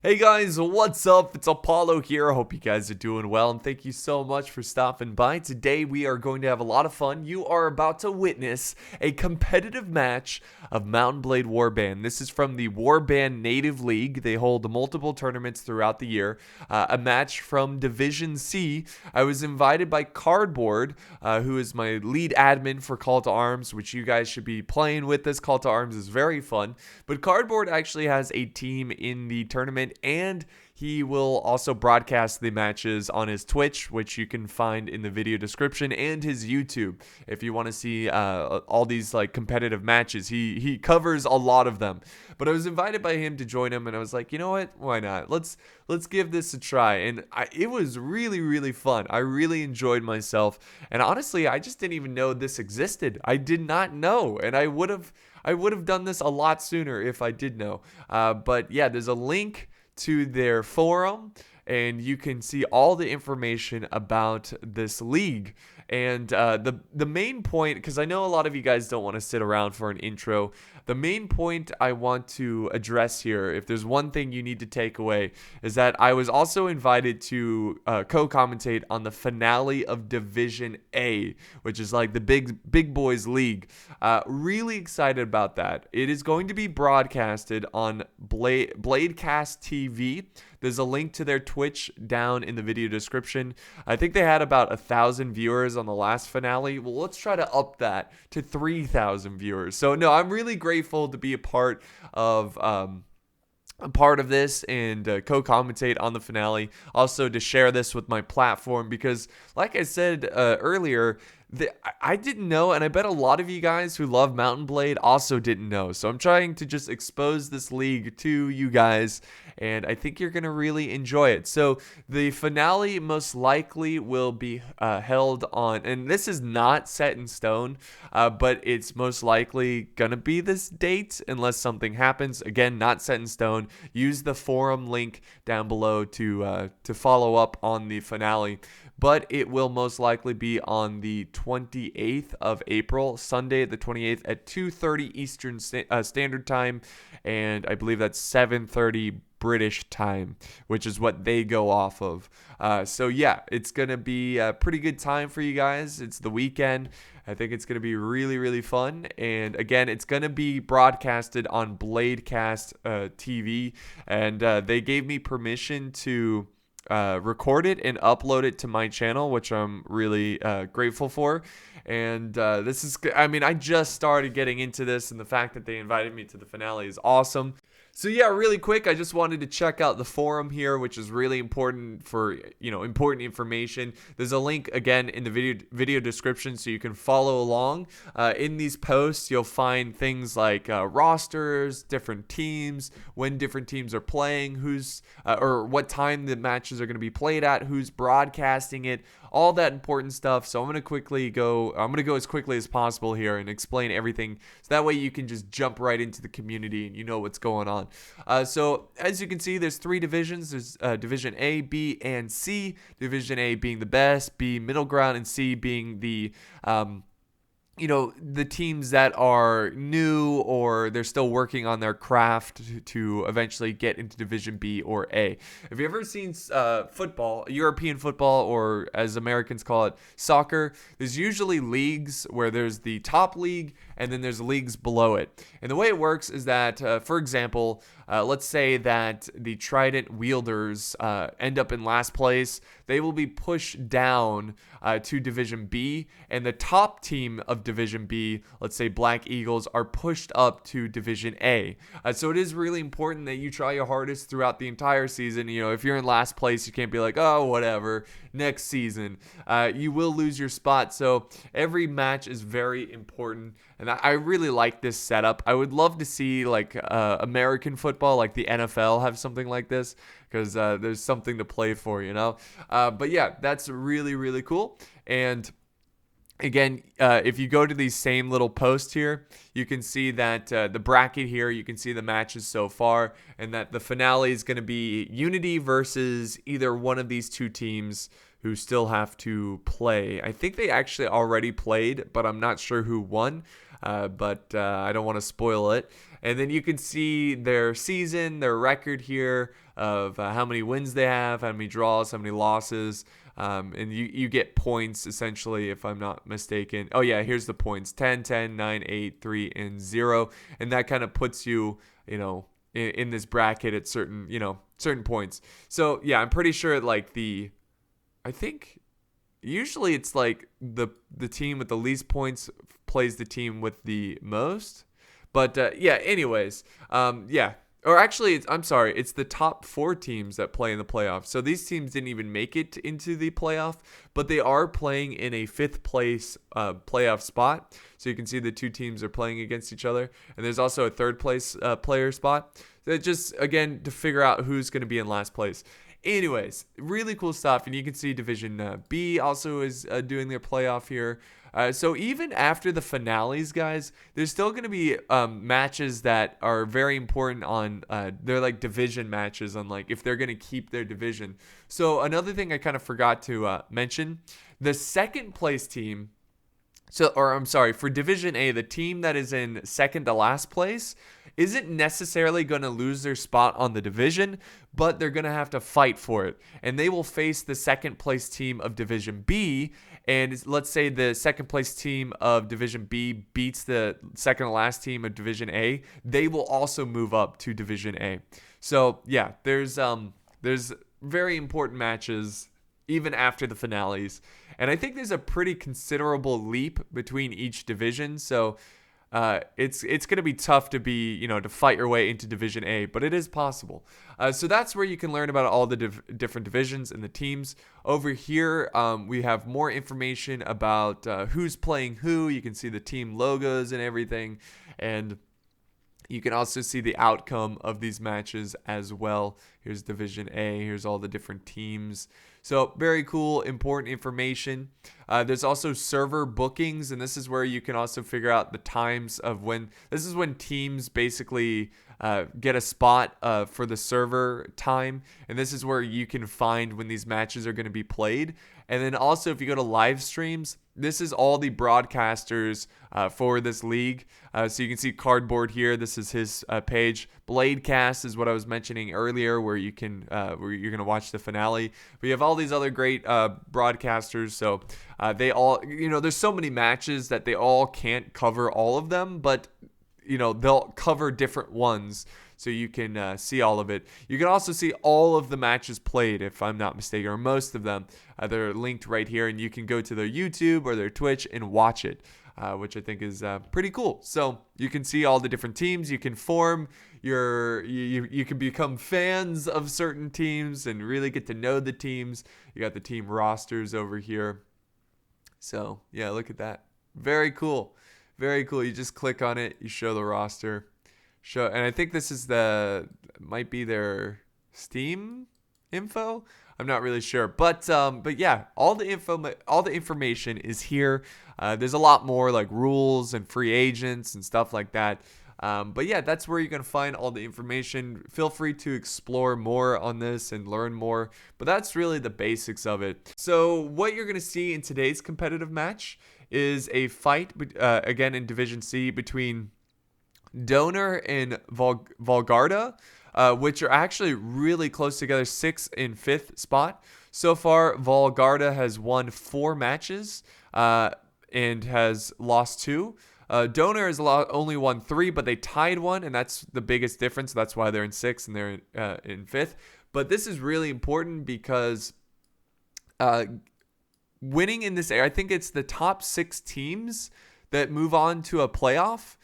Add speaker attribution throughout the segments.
Speaker 1: Hey guys, what's up? It's Apollo here. I hope you guys are doing well, and thank you so much for stopping by. Today we are going to have a lot of fun. You are about to witness a competitive match of Mount & Blade Warband. This is from the Warband Native League. They hold multiple tournaments throughout the year. A match from Division C. I was invited by Cardboard, who is my lead admin for Call to Arms, which you guys should be playing with. This Call to Arms is very fun. But Cardboard actually has a team in the tournament, and he will also broadcast the matches on his Twitch, which you can find in the video description, and his YouTube. If you want to see all these like competitive matches, he covers a lot of them. But I was invited by him to join him, and I was like, you know what? Why not? Let's give this a try. And it was really fun. I really enjoyed myself, and honestly, I just didn't even know this existed. I did not know, and I would have done this a lot sooner if I did know. But yeah, there's a link to their forum, and you can see all the information about this league. And the main point, because I know a lot of you guys don't want to sit around for an intro, the main point I want to address here, if there's one thing you need to take away, is that I was also invited to co-commentate on the finale of Division A, which is like the big boys league. Really excited about that. It is going to be broadcasted on Bladecast TV. There's a link to their Twitch down in the video description. I think they had about 1,000 viewers on the last finale. Well, let's try to up that to 3,000 viewers. So no, I'm really grateful to be a part of this and co-commentate on the finale. Also to share this with my platform, because like I said earlier, I didn't know, and I bet a lot of you guys who love Mount & Blade also didn't know. So I'm trying to just expose this league to you guys, and I think you're going to really enjoy it. So the finale most likely will be held on, and this is not set in stone, but it's most likely going to be this date unless something happens. Again, not set in stone. Use the forum link down below to follow up on the finale. But it will most likely be on the 28th of April, Sunday the 28th at 2:30 Eastern Standard Time, and I believe that's 7:30 British time, which is what they go off of. So yeah, it's going to be a pretty good time for you guys. It's the weekend. I think it's going to be really fun. And again, it's going to be broadcasted on Bladecast TV, and they gave me permission to record it and upload it to my channel, which I'm really grateful for. And this is, I mean, I just started getting into this, and the fact that they invited me to the finale is awesome. So yeah, really quick, I just wanted to check out the forum here, which is really important for, important information. There's a link again in the video description, so you can follow along. In these posts, you'll find things like rosters, different teams, when different teams are playing, who's or what time the matches are going to be played at, who's broadcasting it, all that important stuff. So I'm gonna go as quickly as possible here and explain everything, so that way you can just jump right into the community and you know what's going on. So as you can see, there's three divisions. There's Division A, B, and C. Division A being the best, B middle ground, and C being the the teams that are new or they're still working on their craft to eventually get into Division B or A. Have you ever seen football, European football, or as Americans call it, soccer? There's usually leagues where there's the top league and then there's leagues below it. And the way it works is that, for example, let's say that the Trident Wielders end up in last place. They will be pushed down to Division B, and the top team of Division B, let's say Black Eagles, are pushed up to Division A. So it is really important that you try your hardest throughout the entire season. If you're in last place, you can't be like, oh, whatever, next season. You will lose your spot. So every match is very important, and I really like this setup. I would love to see like American football, like the NFL, have something like this, because there's something to play for, but yeah, that's really cool. And again, if you go to these same little posts here, you can see that the bracket here, you can see the matches so far, and that the finale is going to be Unity versus either one of these two teams who still have to play. I think they actually already played, but I'm not sure who won. But I don't want to spoil it. And then you can see their season, their record here. of how many wins they have, how many draws, how many losses. And you get points, essentially, if I'm not mistaken. Oh, yeah, here's the points. 10, 10, 9, 8, 3, and 0. And that kind of puts you, in this bracket at certain points. So, yeah, I'm pretty sure, like, I think usually it's like the team with the least points plays the team with the most. But, yeah, anyways, yeah. Or actually, I'm sorry, it's the top 4 teams that play in the playoffs. So these teams didn't even make it into the playoff, but they are playing in a 5th place playoff spot. So you can see the 2 teams are playing against each other. And there's also a 3rd place player spot. So just, again, to figure out who's going to be in last place. Anyways, really cool stuff. And you can see Division B also is doing their playoff here. So even after the finales, guys, there's still going to be matches that are very important on they're like division matches on like if they're going to keep their division. So another thing I kind of forgot to mention, the 2nd place team, for Division A, the team that is in 2nd to last place isn't necessarily going to lose their spot on the division, but they're going to have to fight for it. And they will face the 2nd place team of Division B. And let's say the 2nd place team of Division B beats the 2nd to last team of Division A. They will also move up to Division A. So, yeah, there's very important matches even after the finales. And I think there's a pretty considerable leap between each division. So it's going to be tough to to fight your way into Division A, but it is possible. So that's where you can learn about all the different divisions and the teams. Over here, we have more information about who's playing who. You can see the team logos and everything. And you can also see the outcome of these matches as well. Here's Division A. Here's all the different teams. So very cool, important information. There's also server bookings, and this is where you can also figure out the times of when. This is when teams basically get a spot for the server time, and this is where you can find when these matches are going to be played. And then also, if you go to live streams, this is all the broadcasters for this league. So you can see Cardboard here. This is his page. Bladecast is what I was mentioning earlier, where you can where you're gonna watch the finale. We have all these other great broadcasters. So they all, there's so many matches that they all can't cover all of them, but they'll cover different ones. So you can see all of it. You can also see all of the matches played, if I'm not mistaken, or most of them. They're linked right here, and you can go to their YouTube or their Twitch and watch it, which I think is pretty cool. So you can see all the different teams. You can form you can become fans of certain teams and really get to know the teams. You got the team rosters over here. So yeah, look at that. Very cool. Very cool. You just click on it. You show the roster. And I think this is might be their Steam info. I'm not really sure, but yeah, all the information is here. There's a lot more like rules and free agents and stuff like that. But yeah, that's where you're gonna find all the information. Feel free to explore more on this and learn more. But that's really the basics of it. So what you're gonna see in today's competitive match is a fight again in Division C between Doner and Valgarda, which are actually really close together, 6th and 5th spot. So far, Valgarda has won 4 matches and has lost 2. Doner has only won 3, but they tied 1, and that's the biggest difference. That's why they're in 6th and they're in 5th. But this is really important because winning in this area, I think it's the top 6 teams that move on to a playoff.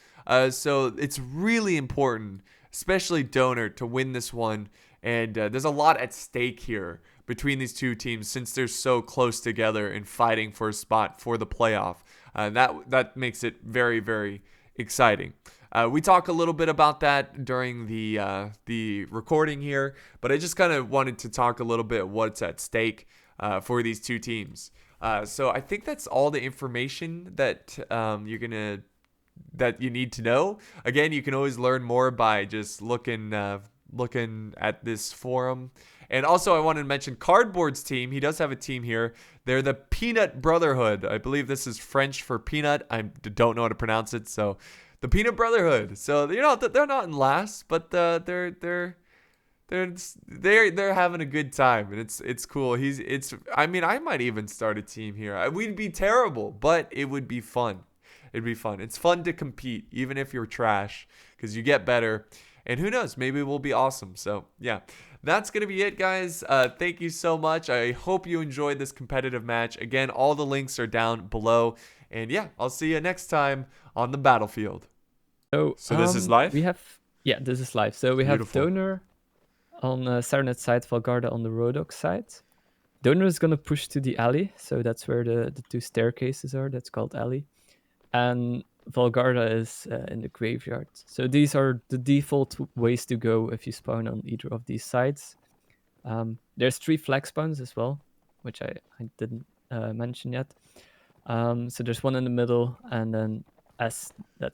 Speaker 1: So it's really important, especially Doner, to win this one. And there's a lot at stake here between these two teams since they're so close together and fighting for a spot for the playoff. That makes it very, very exciting. We talk a little bit about that during the recording here, but I just kind of wanted to talk a little bit what's at stake for these two teams. So I think that's all the information that that you need to know. Again, you can always learn more by just looking at this forum. And also, I wanted to mention Cardboard's team. He does have a team here. They're the Peanut Brotherhood. I believe this is French for peanut. I don't know how to pronounce it. So, the Peanut Brotherhood. So, they're not in last, but they're they're having a good time, and it's cool. I mean, I might even start a team here. We'd be terrible, but it would be fun. It'd be fun. It's fun to compete, even if you're trash, because you get better. And who knows? Maybe we'll be awesome. So yeah, that's gonna be it, guys. Thank you so much. I hope you enjoyed this competitive match. Again, all the links are down below. And yeah, I'll see you next time on the battlefield. So this is live?
Speaker 2: Yeah, this is live. So we
Speaker 1: Beautiful.
Speaker 2: have Doner on Serenade side, Valgarda on the Rodok side. Doner is gonna push to the alley, so that's where the two staircases are. That's called alley. And Valgarda is in the graveyard. So these are the default ways to go if you spawn on either of these sides. There's 3 flag spawns as well, which I didn't mention yet. So there's one in the middle, and then that's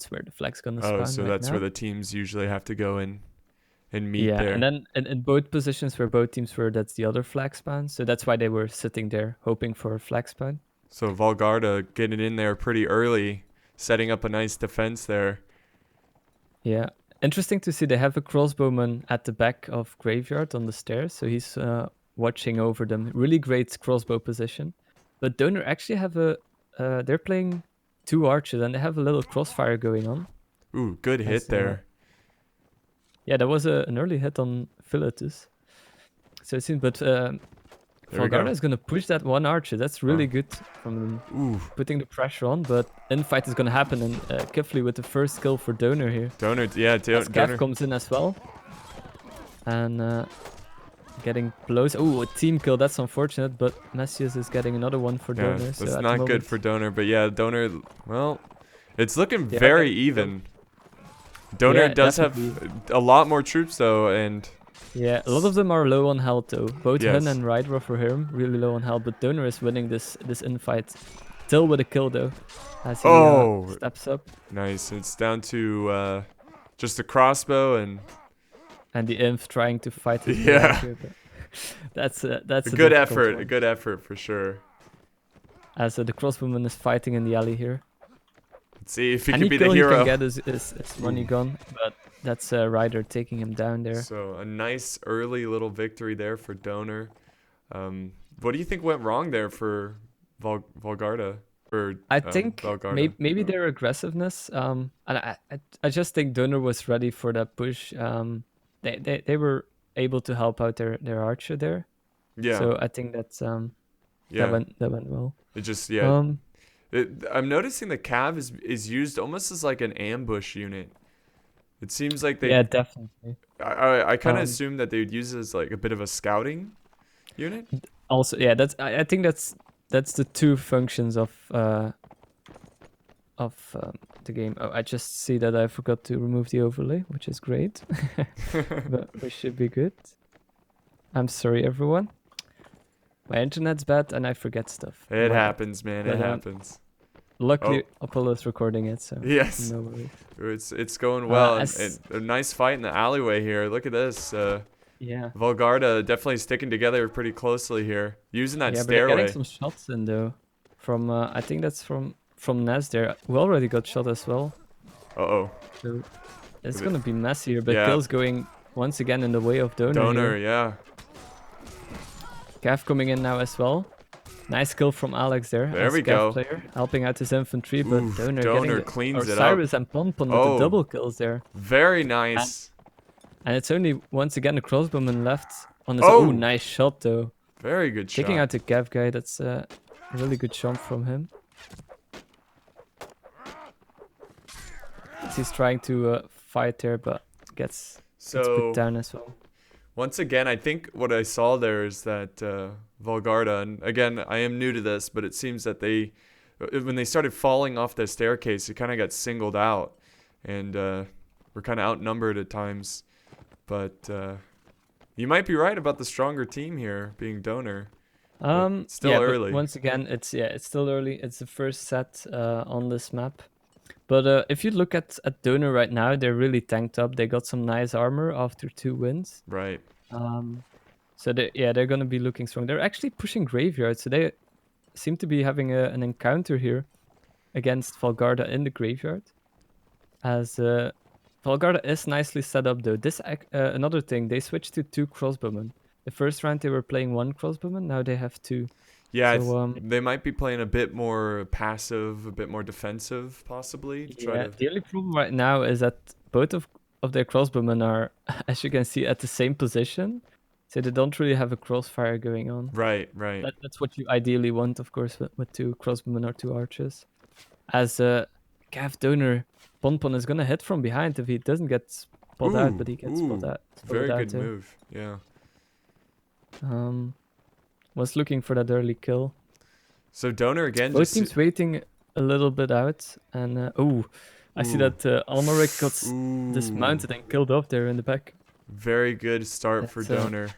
Speaker 2: where the flag's gonna spawn.
Speaker 1: Oh, so that's where the teams usually have to go in and meet there.
Speaker 2: And then in both positions where both teams were, that's the other flag spawn. So that's why they were sitting there hoping for a flag spawn.
Speaker 1: So Valgarda getting in there pretty early, setting up a nice defense there.
Speaker 2: Yeah. Interesting to see they have a crossbowman at the back of graveyard on the stairs. So he's watching over them. Really great crossbow position. But Doner actually have they're playing 2 archers and they have a little crossfire going on.
Speaker 1: Ooh, good hit there.
Speaker 2: Yeah, that was an early hit on Philetus. So it seems, but Valgarda is going to push that 1 archer. That's really good from them, putting the pressure on. But infight is going to happen, and Kifley with the first kill for Doner here.
Speaker 1: Doner, yeah,
Speaker 2: Cav comes in as well. And getting blows. Oh, a team kill. That's unfortunate, but Messias is getting another one for Doner.
Speaker 1: That's
Speaker 2: so
Speaker 1: not good for Doner, but yeah, Doner, well, it's looking very even. Doner does have a lot more troops though, and
Speaker 2: yeah, a lot of them are low on health though. Both Hun and Rydra for him really low on health, but Doner is winning this infight. Still with a kill though, as he steps up.
Speaker 1: Nice. It's down to just a crossbow and
Speaker 2: the Inf trying to fight it.
Speaker 1: Yeah,
Speaker 2: that's a
Speaker 1: good effort. A good effort for sure.
Speaker 2: As the crossbowman is fighting in the alley here.
Speaker 1: Let's see if he can be the hero.
Speaker 2: He can get his money gone, but that's Ryder taking him down there.
Speaker 1: So a nice early little victory there for Doner. What do you think went wrong there for Valgarda?
Speaker 2: I think maybe their aggressiveness. And I just think Doner was ready for that push. They were able to help out their archer there.
Speaker 1: Yeah.
Speaker 2: So I think that's that went well.
Speaker 1: It just I'm noticing the Cav is used almost as like an ambush unit. It seems like they.
Speaker 2: Yeah, definitely.
Speaker 1: I kind of assumed that they would use it as like a bit of a scouting unit.
Speaker 2: Also, yeah, I think that's the 2 functions of the game. Oh, I just see that I forgot to remove the overlay, which is great. But we should be good. I'm sorry, everyone. My internet's bad and I forget stuff.
Speaker 1: It happens, man. It happens.
Speaker 2: Luckily, Apollo's recording it, so
Speaker 1: yes,
Speaker 2: no worries.
Speaker 1: It's going well. And a nice fight in the alleyway here. Look at this.
Speaker 2: Yeah.
Speaker 1: Valgarda definitely sticking together pretty closely here, using that stairway.
Speaker 2: But they're getting some shots in though. From I think that's from Nez there. We already got shot as well.
Speaker 1: So
Speaker 2: it's gonna be messier, but kills going once again in the way of Doner.
Speaker 1: Doner, yeah.
Speaker 2: Cav coming in now as well. Nice kill from Alex there.
Speaker 1: There we go.
Speaker 2: Player, helping out his infantry, but Doner
Speaker 1: cleans it
Speaker 2: Cyrus and Pompon with the double kills there.
Speaker 1: Very nice.
Speaker 2: And it's only once again the crossbowman left on his own. Nice shot though.
Speaker 1: Very good shot.
Speaker 2: Taking out the Cav guy. That's a really good shot from him. He's trying to fight there, but gets put down as well.
Speaker 1: Once again, I think what I saw there is that Valgarda, and again, I am new to this, but it seems that when they started falling off the staircase, it kind of got singled out, and we're kind of outnumbered at times. But you might be right about the stronger team here being Doner. Still early.
Speaker 2: But once again, it's still early. It's the first set on this map. But if you look at Doner right now, they're really tanked up. They got some nice armor after 2 wins.
Speaker 1: Right.
Speaker 2: So they're gonna be looking strong. They're actually pushing graveyard, so they seem to be having an encounter here against Valgarda in the graveyard. As Valgarda is nicely set up though. This another thing, they switched to 2 crossbowmen. The first round they were playing 1 crossbowman, now they have 2.
Speaker 1: Yeah,
Speaker 2: So
Speaker 1: they might be playing a bit more passive, a bit more defensive, possibly to try
Speaker 2: yeah,
Speaker 1: to.
Speaker 2: the only problem right now is that both of their crossbowmen are, as you can see, at the same position, so they don't really have a crossfire going on.
Speaker 1: Right, right.
Speaker 2: That's what you ideally want, of course, with 2 crossbowmen or 2 archers. As Cav Donor, Ponpon is gonna hit from behind if he doesn't get spot out, but he gets
Speaker 1: Ooh,
Speaker 2: spotted
Speaker 1: very
Speaker 2: out
Speaker 1: good
Speaker 2: too.
Speaker 1: move. Yeah.
Speaker 2: Was looking for that early kill.
Speaker 1: So Donor again
Speaker 2: Both
Speaker 1: just.
Speaker 2: teams waiting a little bit out, and I see
Speaker 1: Ooh.
Speaker 2: that Almaric got
Speaker 1: Ooh.
Speaker 2: dismounted and killed off there in the back.
Speaker 1: Very good start for
Speaker 2: That's
Speaker 1: Donor.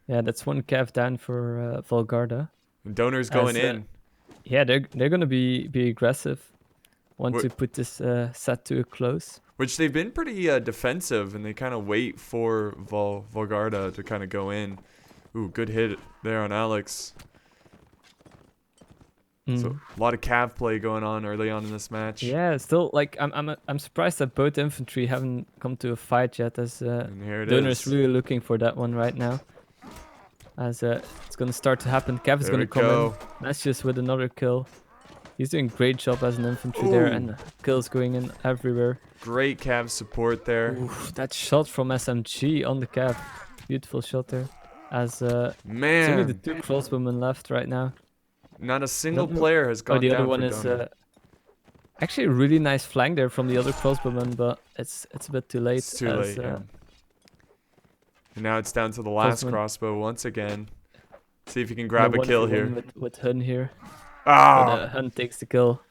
Speaker 2: yeah, that's 1 cav down for Valgarda.
Speaker 1: And Donor's going
Speaker 2: As
Speaker 1: in.
Speaker 2: yeah, they're gonna be aggressive. Want
Speaker 1: Wh-
Speaker 2: to put this set to a close.
Speaker 1: Which they've been pretty defensive, and they kind of wait for Valgarda to kind of go in. Ooh, good hit there on Alex. So a lot of cav play going on early on in this match.
Speaker 2: Yeah, still like I'm surprised that both infantry haven't come to a fight yet. As
Speaker 1: And here it
Speaker 2: Donor is
Speaker 1: is.
Speaker 2: really looking for that one right now. As it's gonna start to happen. Cav is
Speaker 1: There we
Speaker 2: gonna come
Speaker 1: go.
Speaker 2: in. Nasius with another kill. He's doing great job as an infantry there,
Speaker 1: Ooh.
Speaker 2: and kills going in everywhere.
Speaker 1: Great cav support there.
Speaker 2: Oof, that shot from SMG on the Cav. Beautiful shot there. As it's only the
Speaker 1: Man,
Speaker 2: 2 crossbowmen left right now.
Speaker 1: not a single
Speaker 2: Another-
Speaker 1: player has
Speaker 2: Oh,
Speaker 1: gone
Speaker 2: the other
Speaker 1: down
Speaker 2: one
Speaker 1: for
Speaker 2: is
Speaker 1: Donor.
Speaker 2: actually a really nice flank there from the other crossbowman, but it's a bit too late.
Speaker 1: It's too
Speaker 2: as,
Speaker 1: late, yeah. And now it's down to the last
Speaker 2: Crossbow.
Speaker 1: crossbow once again. See if he can
Speaker 2: the
Speaker 1: grab a
Speaker 2: 1
Speaker 1: kill
Speaker 2: for 1
Speaker 1: here.
Speaker 2: with Hun here.
Speaker 1: Ah!
Speaker 2: But Hun takes the kill.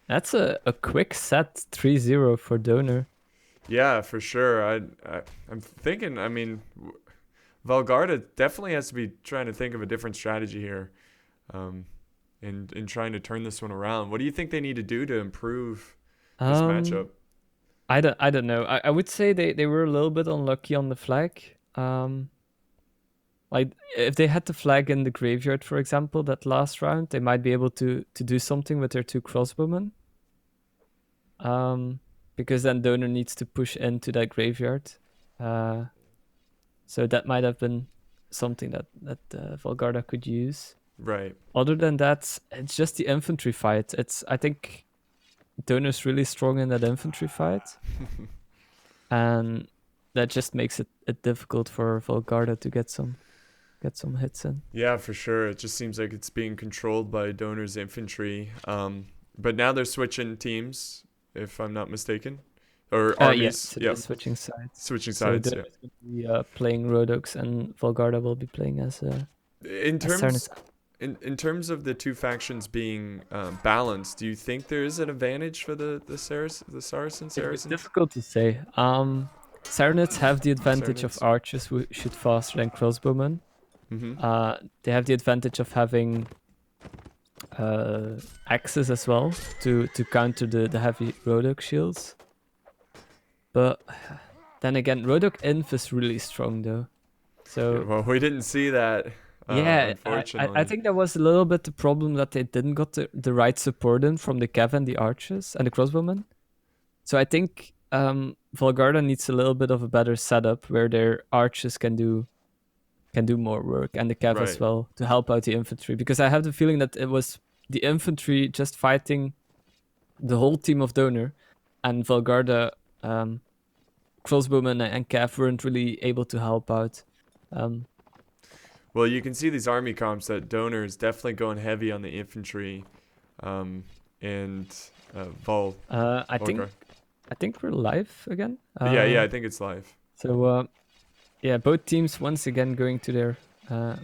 Speaker 2: That's a quick set 3-0 for Donor.
Speaker 1: Yeah, for sure. I'm thinking. I mean, Valgarda definitely has to be trying to think of a different strategy here, in trying to turn this one around. What do you think they need to do to improve this matchup?
Speaker 2: I don't know. I would say they were a little bit unlucky on the flag. Like if they had the flag in the graveyard, for example, that last round, they might be able to do something with their 2 crossbowmen. Because then Donor needs to push into that graveyard. So that might have been something that Valgarda could use.
Speaker 1: Right.
Speaker 2: Other than that, it's just the infantry fight. I think Donor's really strong in that infantry fight. And that just makes it difficult for Valgarda to get some hits in.
Speaker 1: Yeah, for sure. It just seems like it's being controlled by Donor's infantry. But now they're switching teams, if I'm not mistaken, or armies.
Speaker 2: Yeah, so they're switching sides.
Speaker 1: Switching sides.
Speaker 2: So Donor's gonna be playing Rodox, and Valgarda will be playing as
Speaker 1: In terms of the 2 factions being balanced, do you think there is an advantage for the Saracens?
Speaker 2: It's difficult to say. Sarnets have the advantage of archers who shoot faster than crossbowmen. They have the advantage of having axes as well to counter the heavy Rodok shields. But then again, Rodok Inf is really strong though. So
Speaker 1: well, we didn't see that.
Speaker 2: yeah,
Speaker 1: Unfortunately.
Speaker 2: I think that was a little bit the problem, that they didn't got the right support in from the Cav and the archers and the crossbowmen. So I think Valgarda needs a little bit of a better setup where their archers can do more work, and the Cav as well, to help out the infantry. Because I have the feeling that it was the infantry just fighting the whole team of Donor, and Valgarda, crossbowmen and Cav weren't really able to help out.
Speaker 1: Well, you can see these army comps that Donor is definitely going heavy on the infantry, and Vol.
Speaker 2: I think we're live again.
Speaker 1: Yeah, I think it's live.
Speaker 2: So yeah, both teams once again going to their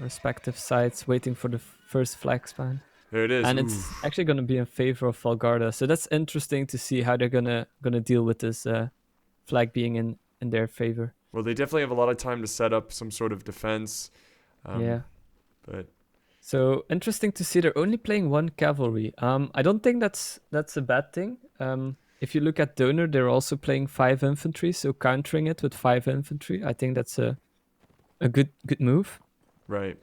Speaker 2: respective sides, waiting for the first flag span.
Speaker 1: There it is.
Speaker 2: And it's actually going to be in favor of Valgarda. So that's interesting to see how they're gonna deal with this flag being in their favor.
Speaker 1: Well, they definitely have a lot of time to set up some sort of defense.
Speaker 2: Yeah.
Speaker 1: But
Speaker 2: so interesting to see they're only playing 1 cavalry. I don't think that's a bad thing. If you look at Donor, they're also playing 5 infantry, so countering it with 5 infantry, I think that's a good move.
Speaker 1: Right.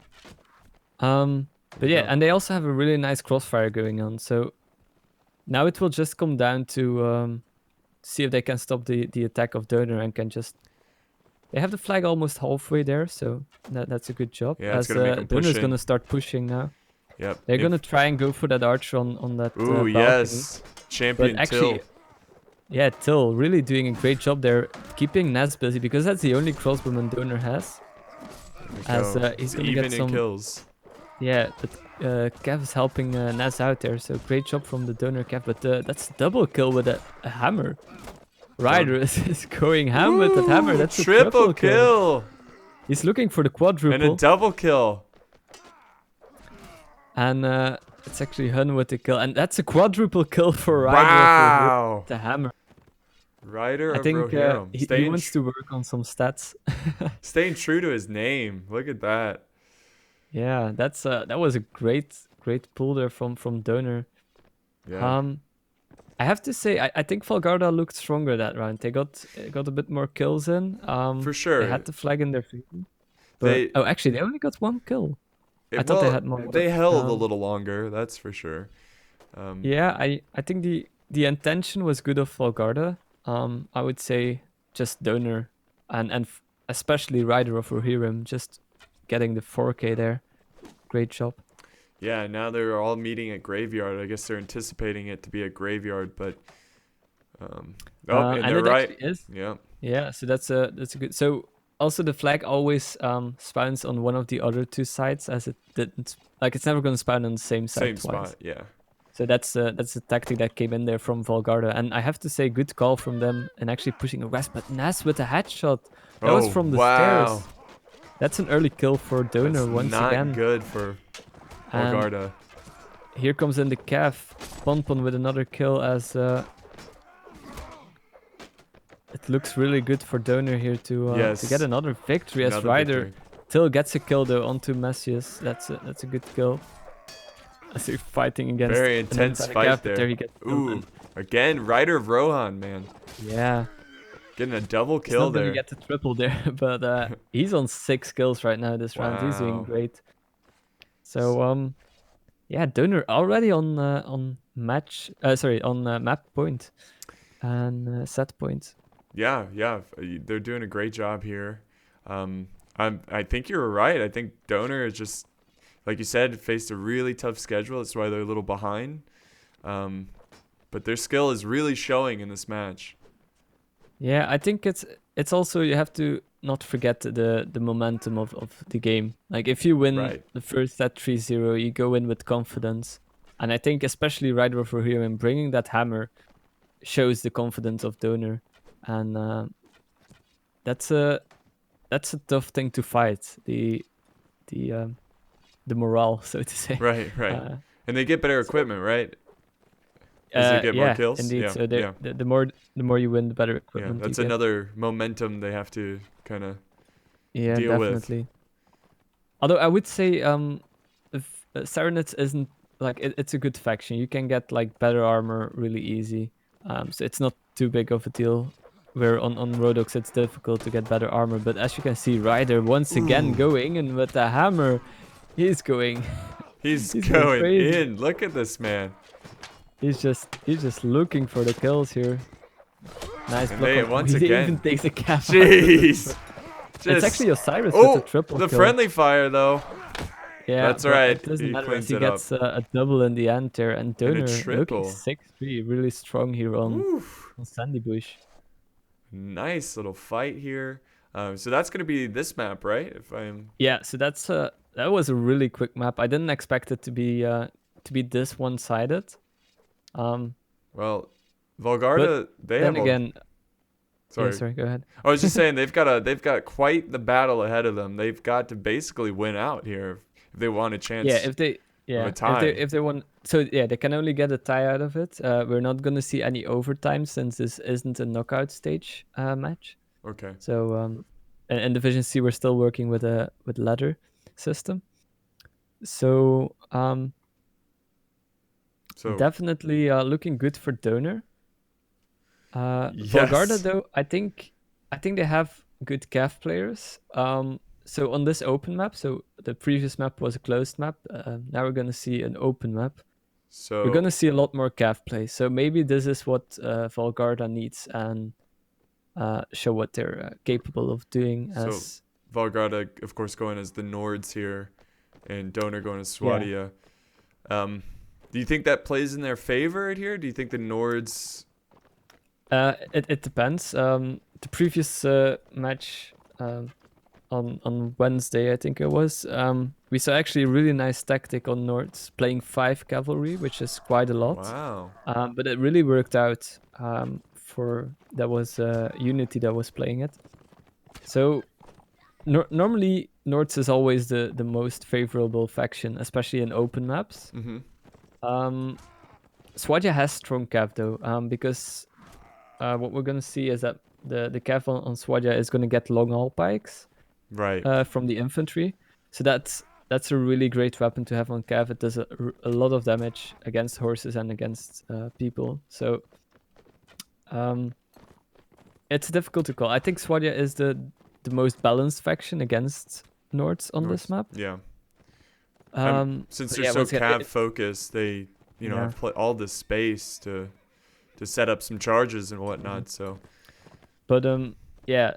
Speaker 2: But yeah, and they also have a really nice crossfire going on. So now it will just come down to see if they can stop the attack of Doner and can just. They have the flag almost halfway there, so that's a good job.
Speaker 1: Yeah, it's
Speaker 2: As
Speaker 1: gonna make them push
Speaker 2: Doner's
Speaker 1: in.
Speaker 2: gonna start pushing now.
Speaker 1: Yep.
Speaker 2: They're gonna try and go for that archer on that
Speaker 1: Ooh,
Speaker 2: balcony.
Speaker 1: yes. Champion
Speaker 2: But actually,
Speaker 1: Till.
Speaker 2: yeah, Till really doing a great job there, keeping Naz busy because that's the only crossbowman Doner has. As he's gonna
Speaker 1: even
Speaker 2: get
Speaker 1: in
Speaker 2: some.
Speaker 1: kills.
Speaker 2: Yeah, but Kev is helping Naz out there, so great job from the Doner Kev. But that's double kill with a hammer. Ryder is going ham with that hammer. That's a triple kill. He's looking for the quadruple.
Speaker 1: And a double kill.
Speaker 2: And it's actually Hun with the kill. And that's a quadruple kill for Ryder.
Speaker 1: Wow.
Speaker 2: The hammer.
Speaker 1: Ryder
Speaker 2: I
Speaker 1: of
Speaker 2: think
Speaker 1: Rohirrim.
Speaker 2: he wants to work on some stats.
Speaker 1: Staying true to his name. Look at that.
Speaker 2: Yeah, that was a great pull there from Doner.
Speaker 1: Yeah.
Speaker 2: I have to say, I think Valgarda looked stronger that round. They got a bit more kills in.
Speaker 1: For sure.
Speaker 2: They had the flag in their feet. But actually, they only got one kill. I thought they had more.
Speaker 1: They held a little longer, that's for sure.
Speaker 2: Yeah, I think the intention was good of Valgarda. I would say just Doner and especially Ryder of Rohirrim just getting the 4K there. Great job.
Speaker 1: Yeah, now they're all meeting at Graveyard. I guess they're anticipating it to be a Graveyard, but and they're right.
Speaker 2: Is.
Speaker 1: Yeah.
Speaker 2: Yeah, so that's a good. So also the flag always spawns on one of the other two sides, as it didn't it's never going to spawn on the same side
Speaker 1: Same
Speaker 2: twice.
Speaker 1: spot, yeah.
Speaker 2: So that's a tactic that came in there from Valgarda, and I have to say, good call from them and actually pushing a west. But Naz with a headshot, that was from the stairs. That's an early kill for Doner once again.
Speaker 1: Not good for Valgarda.
Speaker 2: Here comes in the Cav, Ponpon with another kill as it looks really good for Doner here to get another victory as Ryder. Till gets a kill though onto Messius. That's a good kill. As they're fighting against
Speaker 1: very intense fight there.
Speaker 2: He gets
Speaker 1: Ooh, again, Ryder of Rohan, man.
Speaker 2: Yeah.
Speaker 1: Getting a double kill there.
Speaker 2: He's not gonna get the triple there, but he's on 6 kills right now this round. He's doing great. So yeah, Doner already on map point and set point.
Speaker 1: Yeah, they're doing a great job here. I think you're right. I think Doner is just, like you said, faced a really tough schedule. That's why they're a little behind. But their skill is really showing in this match.
Speaker 2: Yeah, I think it's also, you have to not forget the momentum of the game. Like if you win the first set 3-0, you go in with confidence. And I think especially Ryder of Rohirrim bringing that hammer shows the confidence of Doner. And that's a tough thing to fight. The morale, so to say.
Speaker 1: Right. And they get better equipment, right? As they get more kills?
Speaker 2: Indeed.
Speaker 1: Yeah,
Speaker 2: so the more you win, the better equipment.
Speaker 1: Yeah, that's another momentum they have to kind of deal
Speaker 2: definitely.
Speaker 1: with.
Speaker 2: Although I would say if Serenades isn't it's a good faction. You can get better armor really easy. So it's not too big of a deal. Where on Rodox it's difficult to get better armor, but as you can see, Ryder once again going in with the hammer. He's going.
Speaker 1: He's going in. Look at this man.
Speaker 2: He's just looking for the kills here. Nice block.
Speaker 1: Once
Speaker 2: he
Speaker 1: again
Speaker 2: even takes a cap.
Speaker 1: Jeez.
Speaker 2: It's actually Osiris with a triple
Speaker 1: the
Speaker 2: kill.
Speaker 1: friendly fire though.
Speaker 2: Yeah,
Speaker 1: that's right.
Speaker 2: It doesn't matter if he gets a double in the end there. And Doner looking 6-3, really strong here on Sandy Bush.
Speaker 1: Nice little fight here. So that's gonna be this map, right?
Speaker 2: Yeah. So that was a really quick map. I didn't expect it to be this one-sided.
Speaker 1: Well, Valgarda,
Speaker 2: sorry, go ahead.
Speaker 1: I was just saying they've got quite the battle ahead of them. They've got to basically win out here if they want a chance.
Speaker 2: If they want. So they can only get a tie out of it. We're not gonna see any overtime since this isn't a knockout stage match.
Speaker 1: Okay.
Speaker 2: So in Division C we're still working with ladder system. So definitely looking good for Doner. Valgarda though, I think they have good Cav players. So on this open map, so the previous map was a closed map. Now we're gonna see an open map.
Speaker 1: So
Speaker 2: we're gonna see a lot more Cav play. So maybe this is what Valgarda needs, and show what they're capable of doing.
Speaker 1: so
Speaker 2: As
Speaker 1: Valgarda, of course, going as the Nords here, and Doner going as
Speaker 2: yeah,
Speaker 1: Swadia. Do you think that plays in their favor here? Do you think the Nords?
Speaker 2: it depends. The previous match on Wednesday, I think it was, we saw actually a really nice tactic on Nords playing 5 cavalry, which is quite a lot.
Speaker 1: Wow.
Speaker 2: But it really worked out. For that was Unity that was playing it. So normally Nords is always the most favorable faction, especially in open maps. Swadia has strong cav though, because what we're gonna see is that the cav on Swadia is gonna get long haul pikes
Speaker 1: Right.
Speaker 2: from the infantry. So that's a really great weapon to have on cav. It does a lot of damage against horses and against people. So it's difficult to call. I think Swadia is the most balanced faction against Nords on this map.
Speaker 1: Yeah. Since
Speaker 2: But
Speaker 1: they're
Speaker 2: yeah,
Speaker 1: so
Speaker 2: once again,
Speaker 1: cav focused, they
Speaker 2: yeah.
Speaker 1: have all the space to set up some charges and whatnot. So
Speaker 2: But yeah,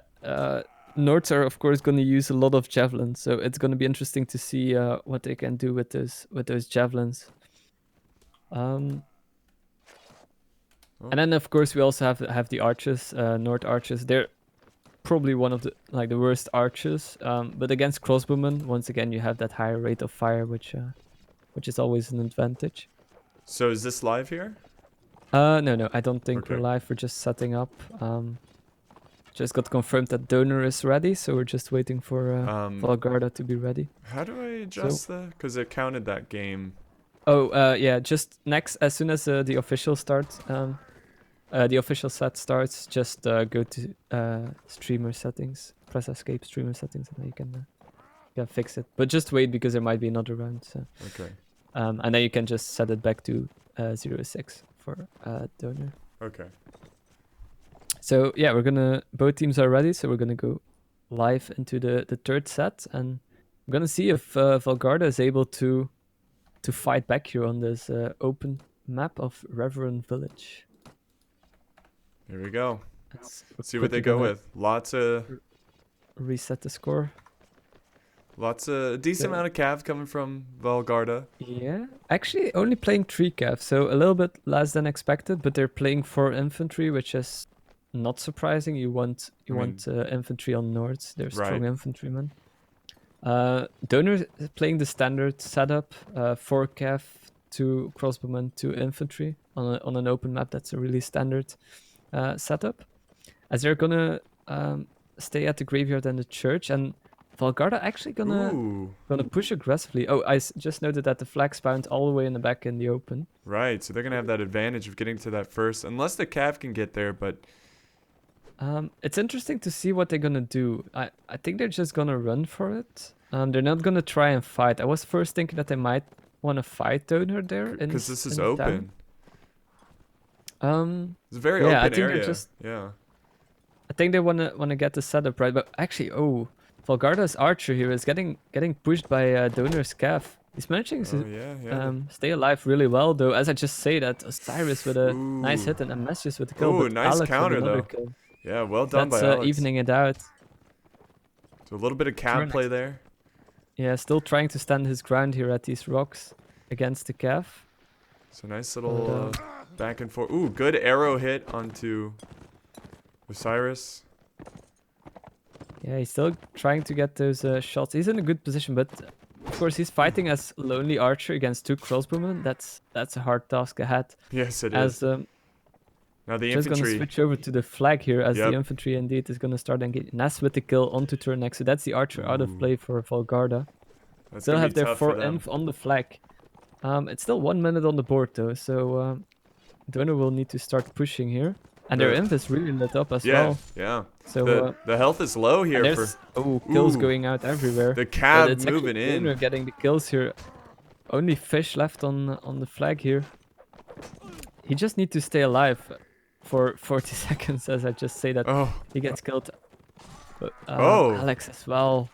Speaker 2: Nords are of course going to use a lot of javelins, so it's going to be interesting to see what they can do with those javelins. And then of course we also have the archers, Nord archers. They're probably one of the worst archers. But against crossbowmen, once again you have that higher rate of fire, which is always an advantage.
Speaker 1: So is this live here?
Speaker 2: No, I don't think we're
Speaker 1: Okay.
Speaker 2: live. We're just setting up. Just got confirmed that Doner is ready, so we're just waiting for Valgarda to be ready.
Speaker 1: How do I adjust that? Because it counted that game.
Speaker 2: Oh, yeah, just next, as soon as the official starts, the official set starts, just go to streamer settings, press escape streamer settings, and then you can fix it. But just wait, because there might be another round. So.
Speaker 1: Okay.
Speaker 2: And then you can just set it back to 0-6 for Doner.
Speaker 1: Okay.
Speaker 2: So yeah, both teams are ready, so we're gonna go live into the third set, and we're gonna see if Valgarda is able to fight back here on this open map of Reverend Village.
Speaker 1: Here we go.
Speaker 2: Let's
Speaker 1: see what they go with. Lots of
Speaker 2: reset the score.
Speaker 1: Decent amount of cav coming from Valgarda.
Speaker 2: Yeah, actually only playing 3 cav, so a little bit less than expected, but they're playing 4 infantry, which is not surprising. You want infantry on Nords. They're strong infantrymen. Doner is playing the standard setup, 4 cav, 2 crossbowmen, 2 infantry on an open map. That's a really standard setup, as they're gonna stay at the graveyard and the church, and Valgarda actually gonna push aggressively. Oh, I just noted that the flag spawned all the way in the back in the open.
Speaker 1: Right, so they're gonna have that advantage of getting to that first, unless the cav can get there. But
Speaker 2: it's interesting to see what they're gonna do. I think they're just gonna run for it. They're not gonna try and fight. I was first thinking that they might want to fight Doner there,
Speaker 1: because this is open. It's a very
Speaker 2: yeah,
Speaker 1: open area.
Speaker 2: I think they wanna get the setup right, but actually, Valgarda's archer here is getting pushed by Doner's cav. He's managing to stay alive really well, though. As I just say that, Osiris with a nice hit and a Messius with a kill.
Speaker 1: Ooh, nice
Speaker 2: Alex
Speaker 1: counter though.
Speaker 2: Kill.
Speaker 1: Yeah, well done by Alex.
Speaker 2: Evening it out.
Speaker 1: So a little bit of cav play there.
Speaker 2: Yeah, still trying to stand his ground here at these rocks against the cav.
Speaker 1: So nice little back and forth. Ooh, good arrow hit onto Osiris.
Speaker 2: Yeah, he's still trying to get those shots. He's in a good position, but of course he's fighting as lonely archer against 2 crossbowmen. That's a hard task ahead.
Speaker 1: Yes, it is. Now the
Speaker 2: just
Speaker 1: infantry.
Speaker 2: Gonna switch over to the flag here, as the infantry indeed is gonna start engaging. Ness with the kill onto turn next. So that's the archer out of play for Valgarda. Still have their 4 inf on the flag. It's still 1 minute on the board though, so Doner will need to start pushing here. And their inf is really lit up as well.
Speaker 1: Yeah.
Speaker 2: So
Speaker 1: the health is low here.
Speaker 2: Kills going out everywhere.
Speaker 1: The cav moving in.
Speaker 2: Doner getting the kills here. Only fish left on the flag here. He just needs to stay alive for 40 seconds, as I just say that. He gets killed. But, Alex as well.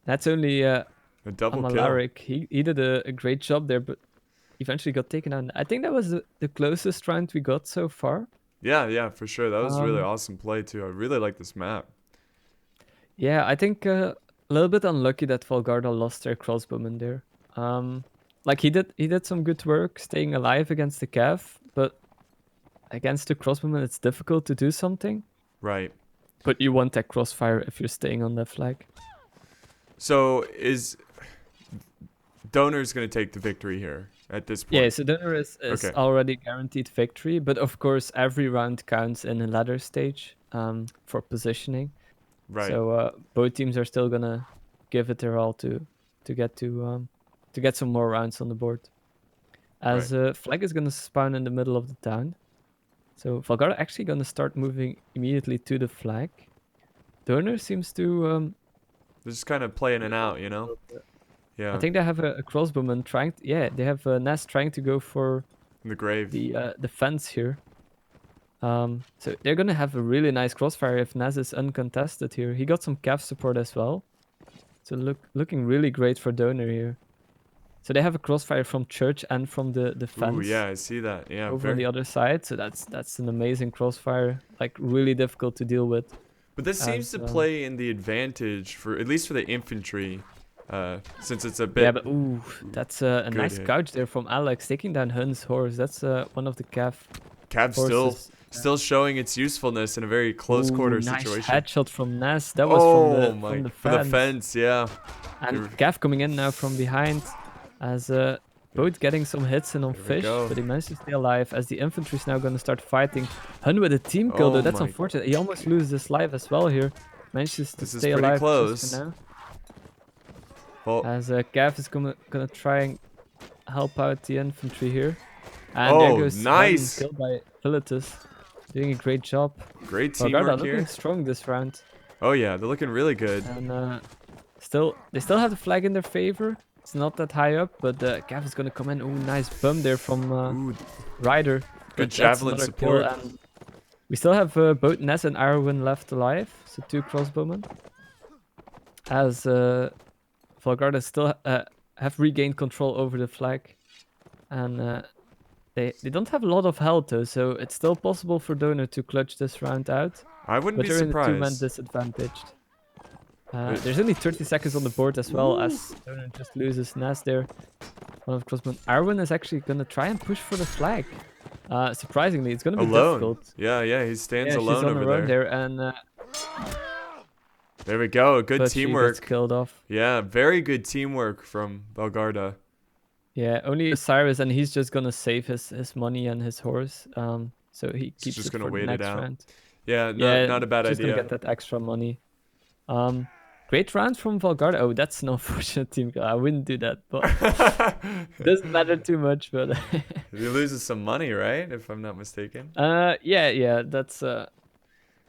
Speaker 2: That's only a
Speaker 1: double
Speaker 2: Malaric. He did a great job there, but eventually got taken out. I think that was the closest round we got so far.
Speaker 1: Yeah, for sure. That was really
Speaker 2: Um,
Speaker 1: awesome play too. I really like this map.
Speaker 2: yeah, I think a little bit unlucky that Valgarda lost their crossbowman there. Like he did some good work staying alive against the Cav, but against the crossbowman it's difficult to do something.
Speaker 1: Right.
Speaker 2: But you want that crossfire if you're staying on that flag.
Speaker 1: So is Doner's gonna take the victory here at this point?
Speaker 2: Yeah, so Doner is
Speaker 1: Okay.
Speaker 2: already guaranteed victory, but of course every round counts in a ladder stage for positioning.
Speaker 1: Right.
Speaker 2: So both teams are still gonna give it their all to get some more rounds on the board. As flag is gonna spawn in the middle of the town. So Valgarda actually gonna start moving immediately to the flag. Donor seems to
Speaker 1: They're just kind of playing it out, you know? Yeah.
Speaker 2: I think they have a crossbowman trying. They have Ness trying to go for
Speaker 1: In the grave.
Speaker 2: the fence here. So they're gonna have a really nice crossfire if Naz is uncontested here. He got some cav support as well. So looking really great for Donor here. So they have a crossfire from church and from the fence.
Speaker 1: Ooh, yeah, I see that. Yeah,
Speaker 2: over on the other side. So that's an amazing crossfire. Like really difficult to deal with.
Speaker 1: But this seems to play in the advantage for at least for the infantry, since it's a bit.
Speaker 2: Yeah, but ooh, that's a nice
Speaker 1: hit.
Speaker 2: couch there from Alex taking down Hun's horse. That's one of the cav.
Speaker 1: Cav still showing its usefulness in a very close quarter
Speaker 2: nice
Speaker 1: situation.
Speaker 2: Headshot from Ness. That was from the fence.
Speaker 1: For the fence, yeah.
Speaker 2: And Cav coming in now from behind, as both getting some hits in on fish, but he managed to stay alive. As the infantry is now going to start fighting. Hun with a team kill though. That's unfortunate. He almost loses his life as well here. Manages to stay alive just for now.
Speaker 1: Well,
Speaker 2: as Cav is gonna try and help out the infantry here. And there goes
Speaker 1: nice
Speaker 2: killed by Philetus. Doing a great job.
Speaker 1: Great teamwork here.
Speaker 2: Looking strong this round.
Speaker 1: Oh yeah, they're looking really good.
Speaker 2: And they still have the flag in their favor. It's not that high up, but Cav is gonna come in. Ooh, nice bum there from Ryder.
Speaker 1: Good javelin support.
Speaker 2: And we still have both Ness and Arwen left alive, so 2 crossbowmen. As Valgarda still have regained control over the flag, and they don't have a lot of health though, so it's still possible for Donor to clutch this round out.
Speaker 1: I wouldn't be surprised.
Speaker 2: But they're in a 2-man disadvantaged. There's only 30 seconds on the board as well, as Donor just loses Ness there. One of crossbowmen. Arwen is actually gonna try and push for the flag. Surprisingly, it's gonna be difficult.
Speaker 1: Yeah, he stands alone
Speaker 2: she's on
Speaker 1: over
Speaker 2: her there, and
Speaker 1: there we go. Good teamwork.
Speaker 2: She gets killed off.
Speaker 1: Yeah, very good teamwork from Valgarda.
Speaker 2: Yeah, only Osiris, and he's just gonna save his money and his horse. So he keeps
Speaker 1: just
Speaker 2: it
Speaker 1: gonna
Speaker 2: for
Speaker 1: wait
Speaker 2: the next
Speaker 1: it out.
Speaker 2: round.
Speaker 1: Yeah, not a bad
Speaker 2: just
Speaker 1: idea.
Speaker 2: Gonna get that extra money. Great round from Valgarda. Oh, that's an unfortunate team kill. I wouldn't do that, but doesn't matter too much. But
Speaker 1: he loses some money, right? If I'm not mistaken.
Speaker 2: Yeah. That's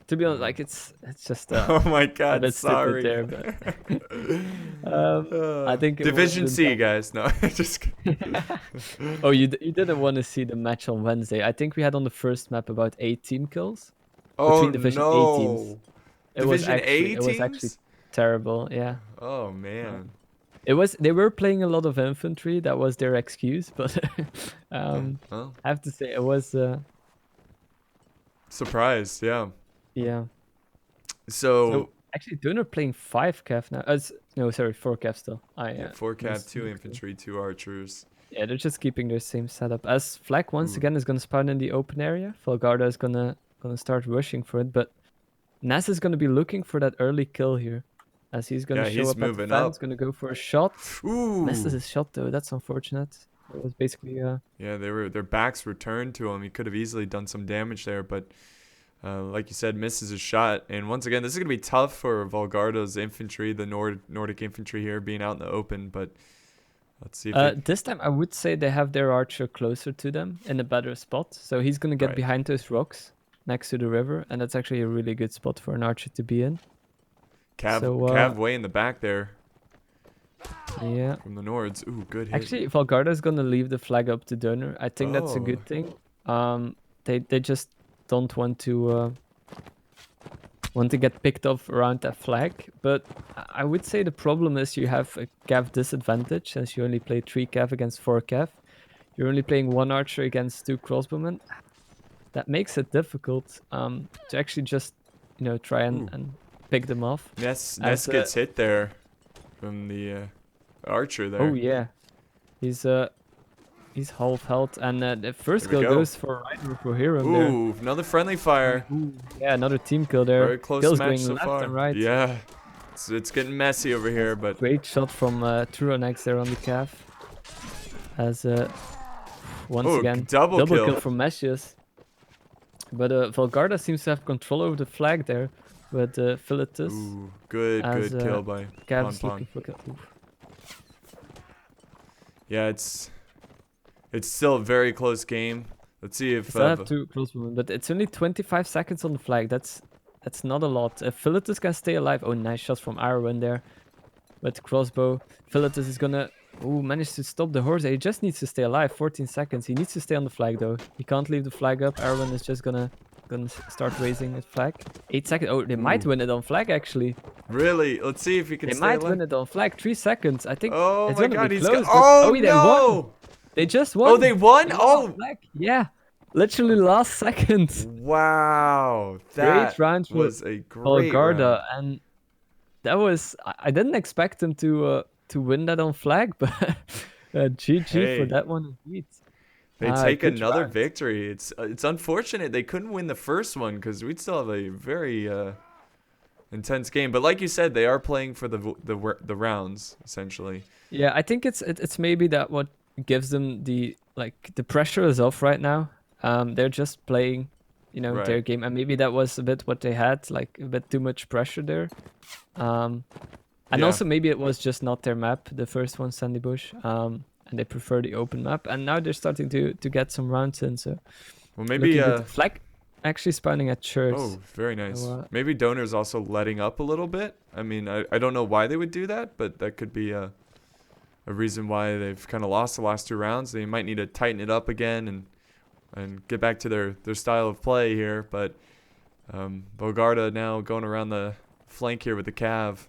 Speaker 2: to be honest, like it's just.
Speaker 1: Oh my God!
Speaker 2: A bit
Speaker 1: sorry.
Speaker 2: There, but I think
Speaker 1: Division C, guys. No, just.
Speaker 2: Oh, you didn't want to see the match on Wednesday. I think we had on the first map about 8 team kills.
Speaker 1: Oh
Speaker 2: between Division
Speaker 1: no!
Speaker 2: A teams. It was actually terrible. Yeah.
Speaker 1: Oh man.
Speaker 2: They were playing a lot of infantry. That was their excuse, but I have to say it was.
Speaker 1: Surprise! Yeah.
Speaker 2: Yeah.
Speaker 1: So
Speaker 2: actually, Donor playing 5 cav now. No, sorry, 4 cav still.
Speaker 1: 4 cav, 2 infantry, 2 archers.
Speaker 2: Yeah, they're just keeping their same setup. As flag once again is gonna spawn in the open area. Valgarda is gonna start rushing for it, but Nas is gonna be looking for that early kill here, as he's gonna show up at the fence. Gonna go for a shot.
Speaker 1: Ooh.
Speaker 2: Misses his shot though. That's unfortunate. It was basically
Speaker 1: Yeah, their backs were turned to him. He could have easily done some damage there, but. Like you said, misses a shot. And once again, this is going to be tough for Valgarda's infantry, the Nordic infantry here being out in the open. But let's see if
Speaker 2: this time I would say they have their archer closer to them in a better spot. So he's going to get behind those rocks next to the river. And that's actually a really good spot for an archer to be in.
Speaker 1: Cav way in the back there.
Speaker 2: Yeah.
Speaker 1: From the Nords. Ooh, good hit.
Speaker 2: Actually, Valgarda is going to leave the flag up to Donor. I think that's a good thing. They just don't want to get picked off around that flag, but I would say the problem is you have a cav disadvantage since you only play 3 cav against 4 cav. you're only playing one archer against 2 crossbowmen. That makes it difficult to actually just, try
Speaker 1: Ooh.
Speaker 2: and pick them off.
Speaker 1: Ness
Speaker 2: As,
Speaker 1: gets hit there from the archer there.
Speaker 2: Oh yeah, he's half health, and the first
Speaker 1: There we
Speaker 2: kill
Speaker 1: go.
Speaker 2: goes for Ryder for Hero there.
Speaker 1: Ooh, another friendly fire.
Speaker 2: Ooh, yeah, another team kill there.
Speaker 1: Very close
Speaker 2: Kills
Speaker 1: match
Speaker 2: going
Speaker 1: so
Speaker 2: left
Speaker 1: far.
Speaker 2: and right.
Speaker 1: Yeah, it's getting messy over here, but
Speaker 2: Great shot from Turonex there on the calf. As once again
Speaker 1: double
Speaker 2: kill from Messius. But Valgarda seems to have control over the flag there with Philetus.
Speaker 1: Ooh, good kill by
Speaker 2: Cav's
Speaker 1: Pon
Speaker 2: looking for
Speaker 1: Yeah, it's still a very close game. Let's see if
Speaker 2: I have 2 crossbowmen, but it's only 25 seconds on the flag. That's not a lot. If Philetus can stay alive. Oh, nice shots from Arwen there with crossbow. Philetus is gonna manage to stop the horse. He just needs to stay alive. 14 seconds. He needs to stay on the flag though. He can't leave the flag up. Arwen is just gonna start raising his flag. 8 seconds. Oh, they might win it on flag actually.
Speaker 1: Really? Let's see if he can
Speaker 2: They
Speaker 1: stay
Speaker 2: might
Speaker 1: alive.
Speaker 2: win it on flag. 3 seconds. I think.
Speaker 1: Oh
Speaker 2: it's
Speaker 1: my
Speaker 2: gonna
Speaker 1: god,
Speaker 2: be
Speaker 1: he's
Speaker 2: close,
Speaker 1: oh
Speaker 2: they
Speaker 1: no!
Speaker 2: won. They just won.
Speaker 1: Oh, they won?
Speaker 2: They won
Speaker 1: Oh!
Speaker 2: on flag. Yeah. Literally last second.
Speaker 1: Wow. That
Speaker 2: Great round
Speaker 1: was a great
Speaker 2: Valgarda,
Speaker 1: round.
Speaker 2: and that was I didn't expect him to win that on flag, but GG for that one indeed.
Speaker 1: They take
Speaker 2: good
Speaker 1: another
Speaker 2: round.
Speaker 1: victory. It's unfortunate they couldn't win the first one because we'd still have a very intense game. But like you said, they are playing for the rounds essentially.
Speaker 2: Yeah, I think it's maybe that what gives them the pressure is off right now. They're just playing,
Speaker 1: Right.
Speaker 2: their game, and maybe that was a bit what they had, like a bit too much pressure there. And
Speaker 1: Yeah.
Speaker 2: also maybe it was just not their map, the first one, Sandy Bush. And they prefer the open map, and now they're starting to get some rounds in. So
Speaker 1: Well, maybe
Speaker 2: flag actually spawning at church.
Speaker 1: Oh, very nice.
Speaker 2: So,
Speaker 1: Maybe Doner's also letting up a little bit. I mean, I don't know why they would do that, but that could be a reason why they've kind of lost the last 2 rounds. They might need to tighten it up again and get back to their style of play here. But Valgarda now going around the flank here with the Cav.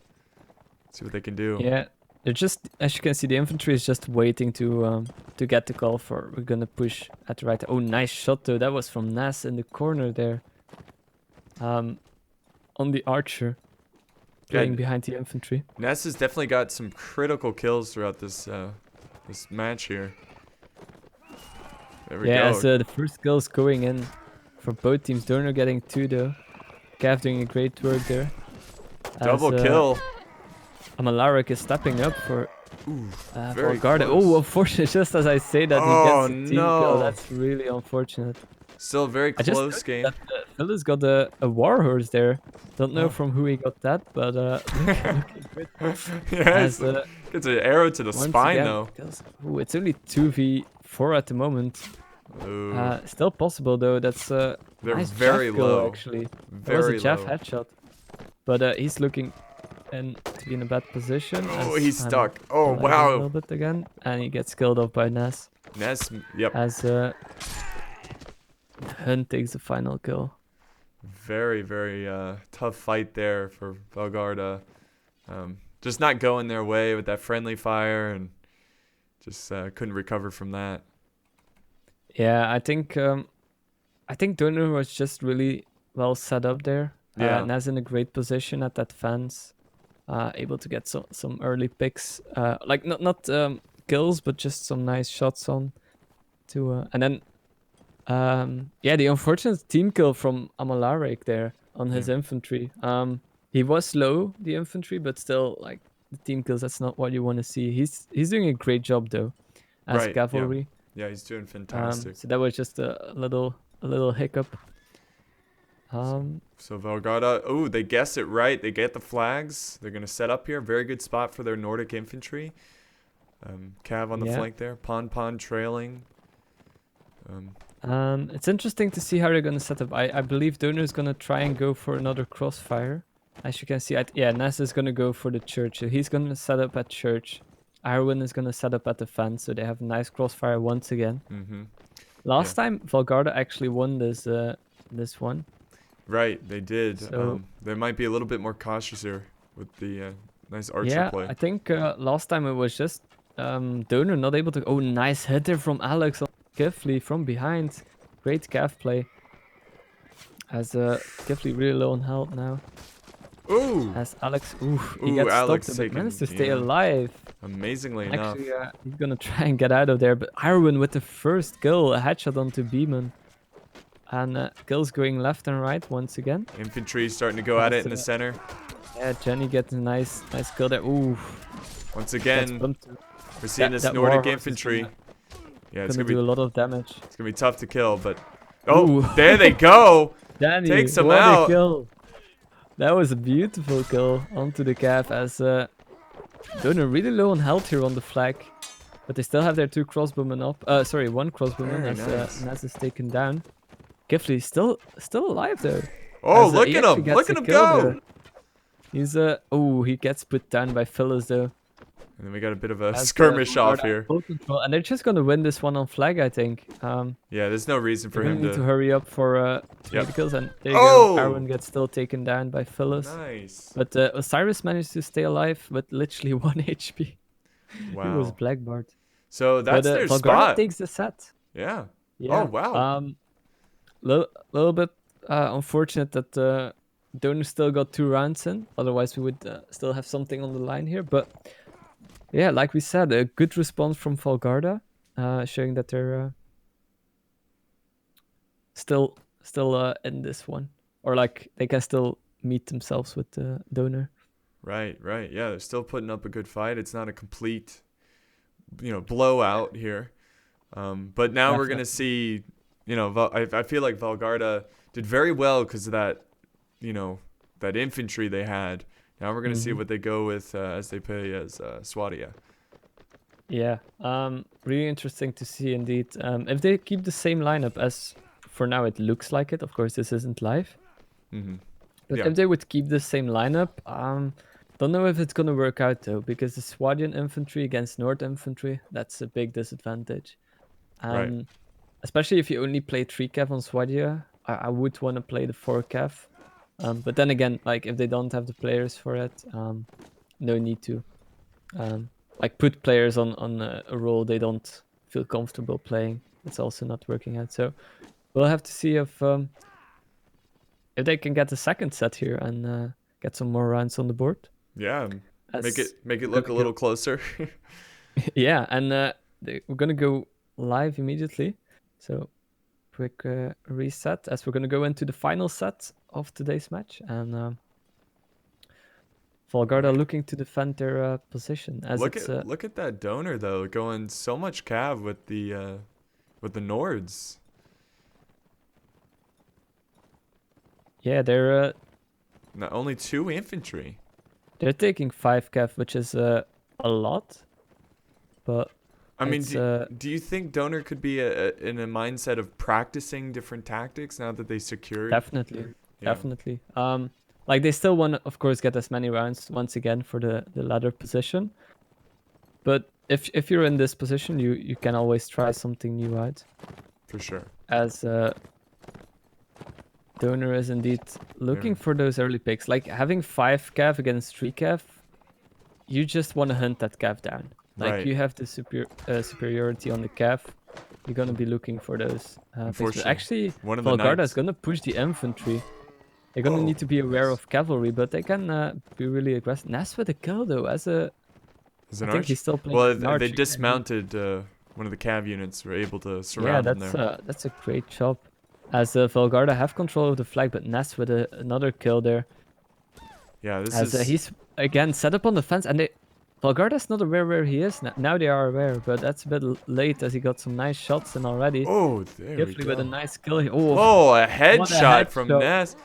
Speaker 1: See what they can do.
Speaker 2: yeah, they're just, as you can see, the infantry is just waiting to get the call for we're gonna push at the right. Oh, nice shot though. That was from Nas in the corner there. On the archer, playing behind the infantry.
Speaker 1: Ness has definitely got some critical kills throughout this this match here. There we
Speaker 2: Yeah,
Speaker 1: go.
Speaker 2: as the first kills going in for both teams. Doner getting 2 though. Cav doing a great work there.
Speaker 1: Double kill.
Speaker 2: Amalaric is stepping up for
Speaker 1: very
Speaker 2: Valgarda.
Speaker 1: close.
Speaker 2: Oh, unfortunate. Just as I say that, he gets a team kill. That's really unfortunate.
Speaker 1: Still a very close game.
Speaker 2: That, Phyllis got a warhorse there. Don't know from who he got that, but looking good.
Speaker 1: Yes, gets an arrow to the spine though.
Speaker 2: Oh, it's only 2v4 at the moment.
Speaker 1: Ooh.
Speaker 2: Still possible though. That's
Speaker 1: They're
Speaker 2: nice
Speaker 1: very
Speaker 2: Jeff kill,
Speaker 1: low.
Speaker 2: actually.
Speaker 1: Very
Speaker 2: that was a Jeff
Speaker 1: low.
Speaker 2: headshot, but he's looking to be in a bad position.
Speaker 1: Oh, he's stuck. Oh,
Speaker 2: A little
Speaker 1: wow.
Speaker 2: bit again, and he gets killed off by Ness.
Speaker 1: Ness, yep.
Speaker 2: As Hunt takes the final kill.
Speaker 1: Very, very tough fight there for Valgarda. Just not going their way with that friendly fire, and just couldn't recover from that.
Speaker 2: Yeah, I think Doner was just really well set up there.
Speaker 1: Yeah.
Speaker 2: Naz in a great position at that fence, able to get some early picks, like not kills, but just some nice shots on. And then the unfortunate team kill from Amalaric there on his infantry. He was low, the infantry, but still, like, the team kills, that's not what you want to see. He's doing a great job though, as cavalry.
Speaker 1: Yeah, he's doing fantastic.
Speaker 2: So that was just a little hiccup.
Speaker 1: So Valgarda, oh, they guess it right. They get the flags. They're gonna set up here. Very good spot for their Nordic infantry. Cav on the flank there. Pon trailing.
Speaker 2: It's interesting to see how they're gonna set up. I believe Doner is gonna try and go for another crossfire. As you can see, Ness is gonna go for the church. So he's gonna set up at church. Arwen is gonna set up at the fence, so they have a nice crossfire once again. Last time Valgarda actually won this one.
Speaker 1: Right, they did.
Speaker 2: So,
Speaker 1: they might be a little bit more cautious here with the nice archer play.
Speaker 2: I think last time it was just Doner not able to. Oh, nice hit there from Alex on Gifley from behind. Great calf play. As Gifley really low on health now.
Speaker 1: Ooh.
Speaker 2: As Alex, ooh, he
Speaker 1: Ooh,
Speaker 2: gets
Speaker 1: Alex
Speaker 2: stopped but
Speaker 1: taking,
Speaker 2: managed to stay
Speaker 1: yeah,
Speaker 2: alive.
Speaker 1: amazingly enough.
Speaker 2: Actually, he's gonna try and get out of there, but Irwin with the first kill, a headshot onto Beeman. And kills going left and right once again.
Speaker 1: Infantry starting to go at it in the center.
Speaker 2: Yeah, Jenny gets a nice kill there. Ooh.
Speaker 1: Once again, we're seeing this
Speaker 2: that
Speaker 1: Nordic
Speaker 2: Warhorse is
Speaker 1: infantry. Yeah, it's
Speaker 2: gonna
Speaker 1: gonna
Speaker 2: do
Speaker 1: be
Speaker 2: a lot of damage.
Speaker 1: it's gonna be tough to kill, but oh,
Speaker 2: Ooh.
Speaker 1: there they go.
Speaker 2: Danny,
Speaker 1: Takes him
Speaker 2: what
Speaker 1: out.
Speaker 2: a kill. That was a beautiful kill onto the calf as Doner really low on health here on the flag. But they still have their 2 crossbowmen up. Sorry, 1 crossbowman
Speaker 1: Very
Speaker 2: as
Speaker 1: nice.
Speaker 2: Naz is taken down. Gifley still alive though.
Speaker 1: Oh,
Speaker 2: As,
Speaker 1: look
Speaker 2: he
Speaker 1: at
Speaker 2: actually
Speaker 1: him!
Speaker 2: gets
Speaker 1: Look at
Speaker 2: a
Speaker 1: him
Speaker 2: kill
Speaker 1: go!
Speaker 2: there. He's oh, he gets put down by Phyllis though.
Speaker 1: And then we got a bit of a
Speaker 2: As,
Speaker 1: skirmish off
Speaker 2: Valgarda
Speaker 1: here.
Speaker 2: full control, and they're just gonna win this one on flag, I think.
Speaker 1: Yeah, there's no reason for
Speaker 2: They're
Speaker 1: him
Speaker 2: gonna need to
Speaker 1: to.
Speaker 2: hurry up for
Speaker 1: Yep.
Speaker 2: the kills, and there you
Speaker 1: Oh!
Speaker 2: go. Arwen gets still taken down by Phyllis.
Speaker 1: Nice.
Speaker 2: But Osiris managed to stay alive with literally 1 HP. He was
Speaker 1: Wow.
Speaker 2: blackbarred.
Speaker 1: So that's
Speaker 2: But
Speaker 1: their
Speaker 2: Valgarda
Speaker 1: spot.
Speaker 2: takes the set.
Speaker 1: Yeah.
Speaker 2: Yeah.
Speaker 1: Oh wow.
Speaker 2: Little bit unfortunate that Donor still got 2 rounds in. Otherwise, we would still have something on the line here. But yeah, like we said, a good response from Valgarda, showing that they're still in this one, or like they can still meet themselves with the Donor.
Speaker 1: Right. Right. Yeah, they're still putting up a good fight. It's not a complete, blowout here. But now we're gonna see. I feel like Valgarda did very well because of that, that infantry they had. Now we're gonna see what they go with as they play as Swadia.
Speaker 2: Yeah, really interesting to see indeed. If they keep the same lineup as for now, it looks like it. Of course, this isn't live. But
Speaker 1: Yeah.
Speaker 2: if they would keep the same lineup, don't know if it's gonna work out though, because the Swadian infantry against Nord infantry, that's a big disadvantage.
Speaker 1: Right.
Speaker 2: Especially if you only play 3 cav on Swadia, I would want to play the 4 cav. But then again, like if they don't have the players for it, no need to. Like put players on a role they don't feel comfortable playing. It's also not working out. So we'll have to see if they can get the second set here and get some more rounds on the board.
Speaker 1: Yeah.
Speaker 2: As
Speaker 1: Make it look a little closer.
Speaker 2: yeah, and we're gonna go live immediately. So quick reset as we're gonna go into the final set of today's match, and Valgarda looking to defend their position. As
Speaker 1: look
Speaker 2: it's,
Speaker 1: at that Donor though, going so much cav with the Nords.
Speaker 2: yeah, they're
Speaker 1: Not only 2 infantry.
Speaker 2: they're taking 5 cav, which is a lot, but
Speaker 1: I mean, do you think Donor could be in a mindset of practicing different tactics now that they secured?
Speaker 2: definitely.
Speaker 1: Yeah.
Speaker 2: Like they still want to, of course, get as many rounds once again for the ladder position. But if you're in this position, you can always try something new out.
Speaker 1: For sure.
Speaker 2: As Donor is indeed looking for those early picks. Like having 5 cav against 3 cav, you just want to hunt that cav down. Like
Speaker 1: Right.
Speaker 2: you have the superiority on the cav. You're gonna be looking for those. Picks. But actually,
Speaker 1: one of the
Speaker 2: Valgarda
Speaker 1: knights.
Speaker 2: is gonna push the infantry. They're gonna need to be aware of cavalry, but they can be really aggressive. Ness with a kill though, as a.
Speaker 1: As an
Speaker 2: I think
Speaker 1: arch?
Speaker 2: he's still playing.
Speaker 1: Well,
Speaker 2: an archer.
Speaker 1: they dismounted one of the cav units. Were able to surround him there.
Speaker 2: That's a great job. As Valgarda have control of the flag, but Ness with another kill there.
Speaker 1: Yeah, this
Speaker 2: As
Speaker 1: is.
Speaker 2: he's again set up on the fence, and Valgarda's not aware where he is. Now they are aware, but that's a bit late as he got some nice shots in already.
Speaker 1: Oh, there we
Speaker 2: Kifley
Speaker 1: go.
Speaker 2: with a nice kill here. Oh,
Speaker 1: Oh, a
Speaker 2: what a
Speaker 1: headshot from
Speaker 2: headshot.
Speaker 1: Ness.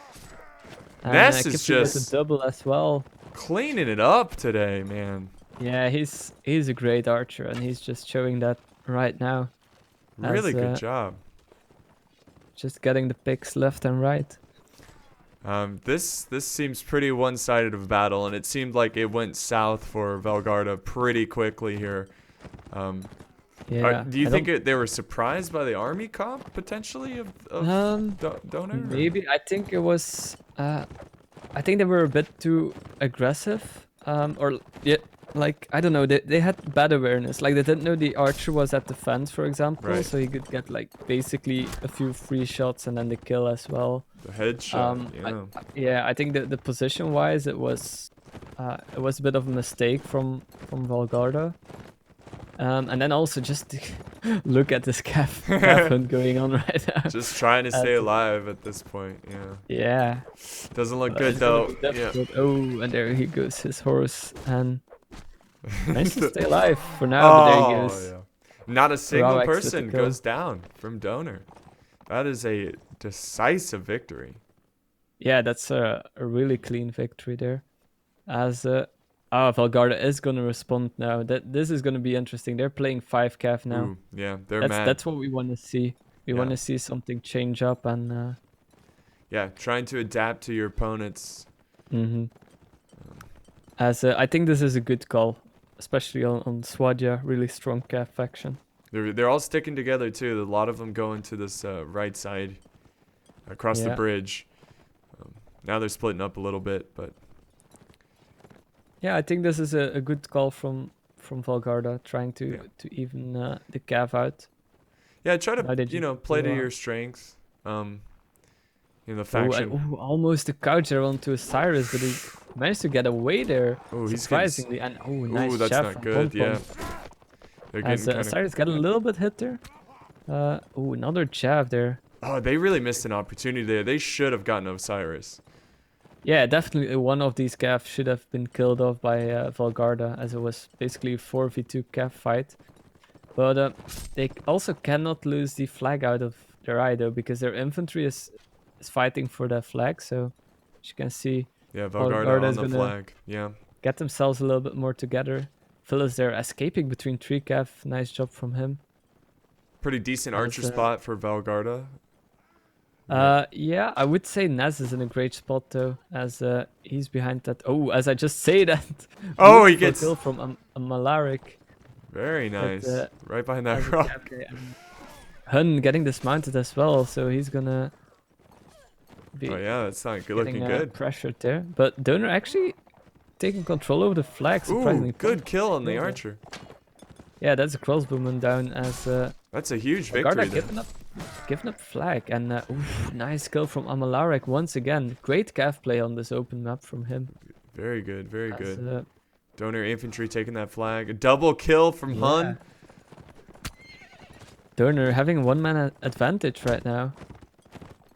Speaker 2: And,
Speaker 1: Ness is
Speaker 2: Kifley with
Speaker 1: just
Speaker 2: a double as well.
Speaker 1: cleaning it up today, man.
Speaker 2: Yeah, he's a great archer, and he's just showing that right now.
Speaker 1: Really good job.
Speaker 2: Just getting the picks left and right.
Speaker 1: This seems pretty one-sided of a battle, and it seemed like it went south for Valgarda pretty quickly here.
Speaker 2: Yeah.
Speaker 1: Do you think they were surprised by the army comp potentially of Donor?
Speaker 2: Maybe. I think it was. I think they were a bit too aggressive. Or yeah, like, I don't know, they had bad awareness. Like, they didn't know the archer was at the fence, for example,
Speaker 1: Right.
Speaker 2: so he could get like basically a few free shots and then the kill as well.
Speaker 1: The headshot,
Speaker 2: I,
Speaker 1: yeah.
Speaker 2: yeah, I think the position wise it was a bit of a mistake from Valgarda. And then also just look at this calf hunt going on right now.
Speaker 1: Just trying to stay alive at this point, yeah.
Speaker 2: Yeah.
Speaker 1: Doesn't look
Speaker 2: But
Speaker 1: good
Speaker 2: it's gonna
Speaker 1: though.
Speaker 2: be
Speaker 1: Yeah.
Speaker 2: difficult. Oh, and there he goes, his horse, and managed to stay alive for now. But there he goes.
Speaker 1: Yeah. Not a single
Speaker 2: Ravex with the
Speaker 1: person
Speaker 2: kill.
Speaker 1: goes down from Doner. That is a decisive victory.
Speaker 2: Yeah, that's a really clean victory there. As Valgarda is gonna respond now. This is gonna be interesting. They're playing 5 calf now.
Speaker 1: Ooh, yeah, they're mad.
Speaker 2: That's what we want to see. We want to see something change up and.
Speaker 1: Yeah, trying to adapt to your opponents.
Speaker 2: As I think this is a good call, especially on Swadja, really strong calf faction.
Speaker 1: They're all sticking together too. A lot of them going to this right side across the bridge. Now they're splitting up a little bit, but
Speaker 2: yeah, I think this is a good call from Valgarda, trying to even the calf out.
Speaker 1: Yeah, try to play to your strengths. In the faction.
Speaker 2: Almost a couch there onto a Cyrus, but he managed to get away there.
Speaker 1: Oh, he's
Speaker 2: surprisingly, and nice
Speaker 1: that's
Speaker 2: jab
Speaker 1: not
Speaker 2: from
Speaker 1: good.
Speaker 2: Pom
Speaker 1: Yeah.
Speaker 2: Pom.
Speaker 1: They're
Speaker 2: As
Speaker 1: getting
Speaker 2: Cyrus got a little bit hit there. Another jab there.
Speaker 1: Oh, they really missed an opportunity there. They should have gotten Osiris.
Speaker 2: Yeah, definitely one of these calves should have been killed off by Valgarda, as it was basically a 4v2 calf fight. But they also cannot lose the flag out of their eye though, because their infantry is fighting for that flag. So as you can see,
Speaker 1: yeah, Valgarda on the flag. Yeah,
Speaker 2: get themselves a little bit more together. Phil is there escaping between 3 calf. Nice job from him.
Speaker 1: Pretty decent archer spot for Valgarda.
Speaker 2: Yeah, I would say Naz is in a great spot though, as he's behind that. Oh, as I just say that.
Speaker 1: Oh, he gets
Speaker 2: kill from a Malaric.
Speaker 1: Very nice. Right behind that rock.
Speaker 2: Hun getting dismounted as well, so he's gonna be.
Speaker 1: Oh yeah, that's not good. Looking good.
Speaker 2: Pressured there, but Doner actually taking control over the flag. Surprisingly,
Speaker 1: good kill on the archer.
Speaker 2: Yeah, that's a crossbowman down as.
Speaker 1: That's a huge victory.
Speaker 2: Giving up flag, and nice kill from Amalaric once again. Great calf play on this open map from him.
Speaker 1: Very good, very good. Doner infantry taking that flag. A double kill from Hun.
Speaker 2: Doner having 1-man advantage right now,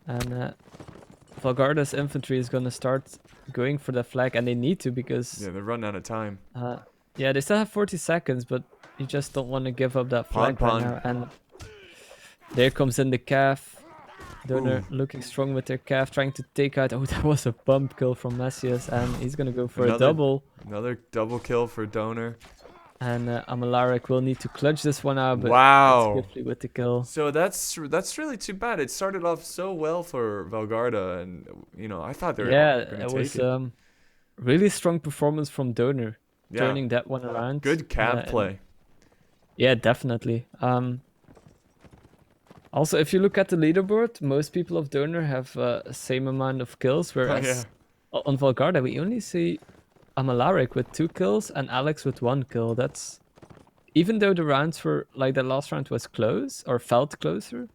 Speaker 2: and Valgarda's infantry is gonna start going for the flag, and they need to because
Speaker 1: they're running out of time.
Speaker 2: Yeah, they still have 40 seconds, but you just don't want to give up that flag right now. And there comes in the calf. Doner looking strong with their calf, trying to take out. Oh, that was a bump kill from Messias, and he's gonna go for a double.
Speaker 1: Another double kill for Doner.
Speaker 2: And Amalaric will need to clutch this one out, but swiftly with the kill.
Speaker 1: So that's really too bad. It started off so well for Valgarda, and I thought they were gonna take it.
Speaker 2: Was really strong performance from Doner, turning that one around.
Speaker 1: Good calf play.
Speaker 2: Yeah, definitely. Also, if you look at the leaderboard, most people of Doner have same amount of kills, whereas on Valgarda we only see Amalaric with 2 kills and Alex with 1 kill. That's even though the rounds were like the last round was close or felt closer,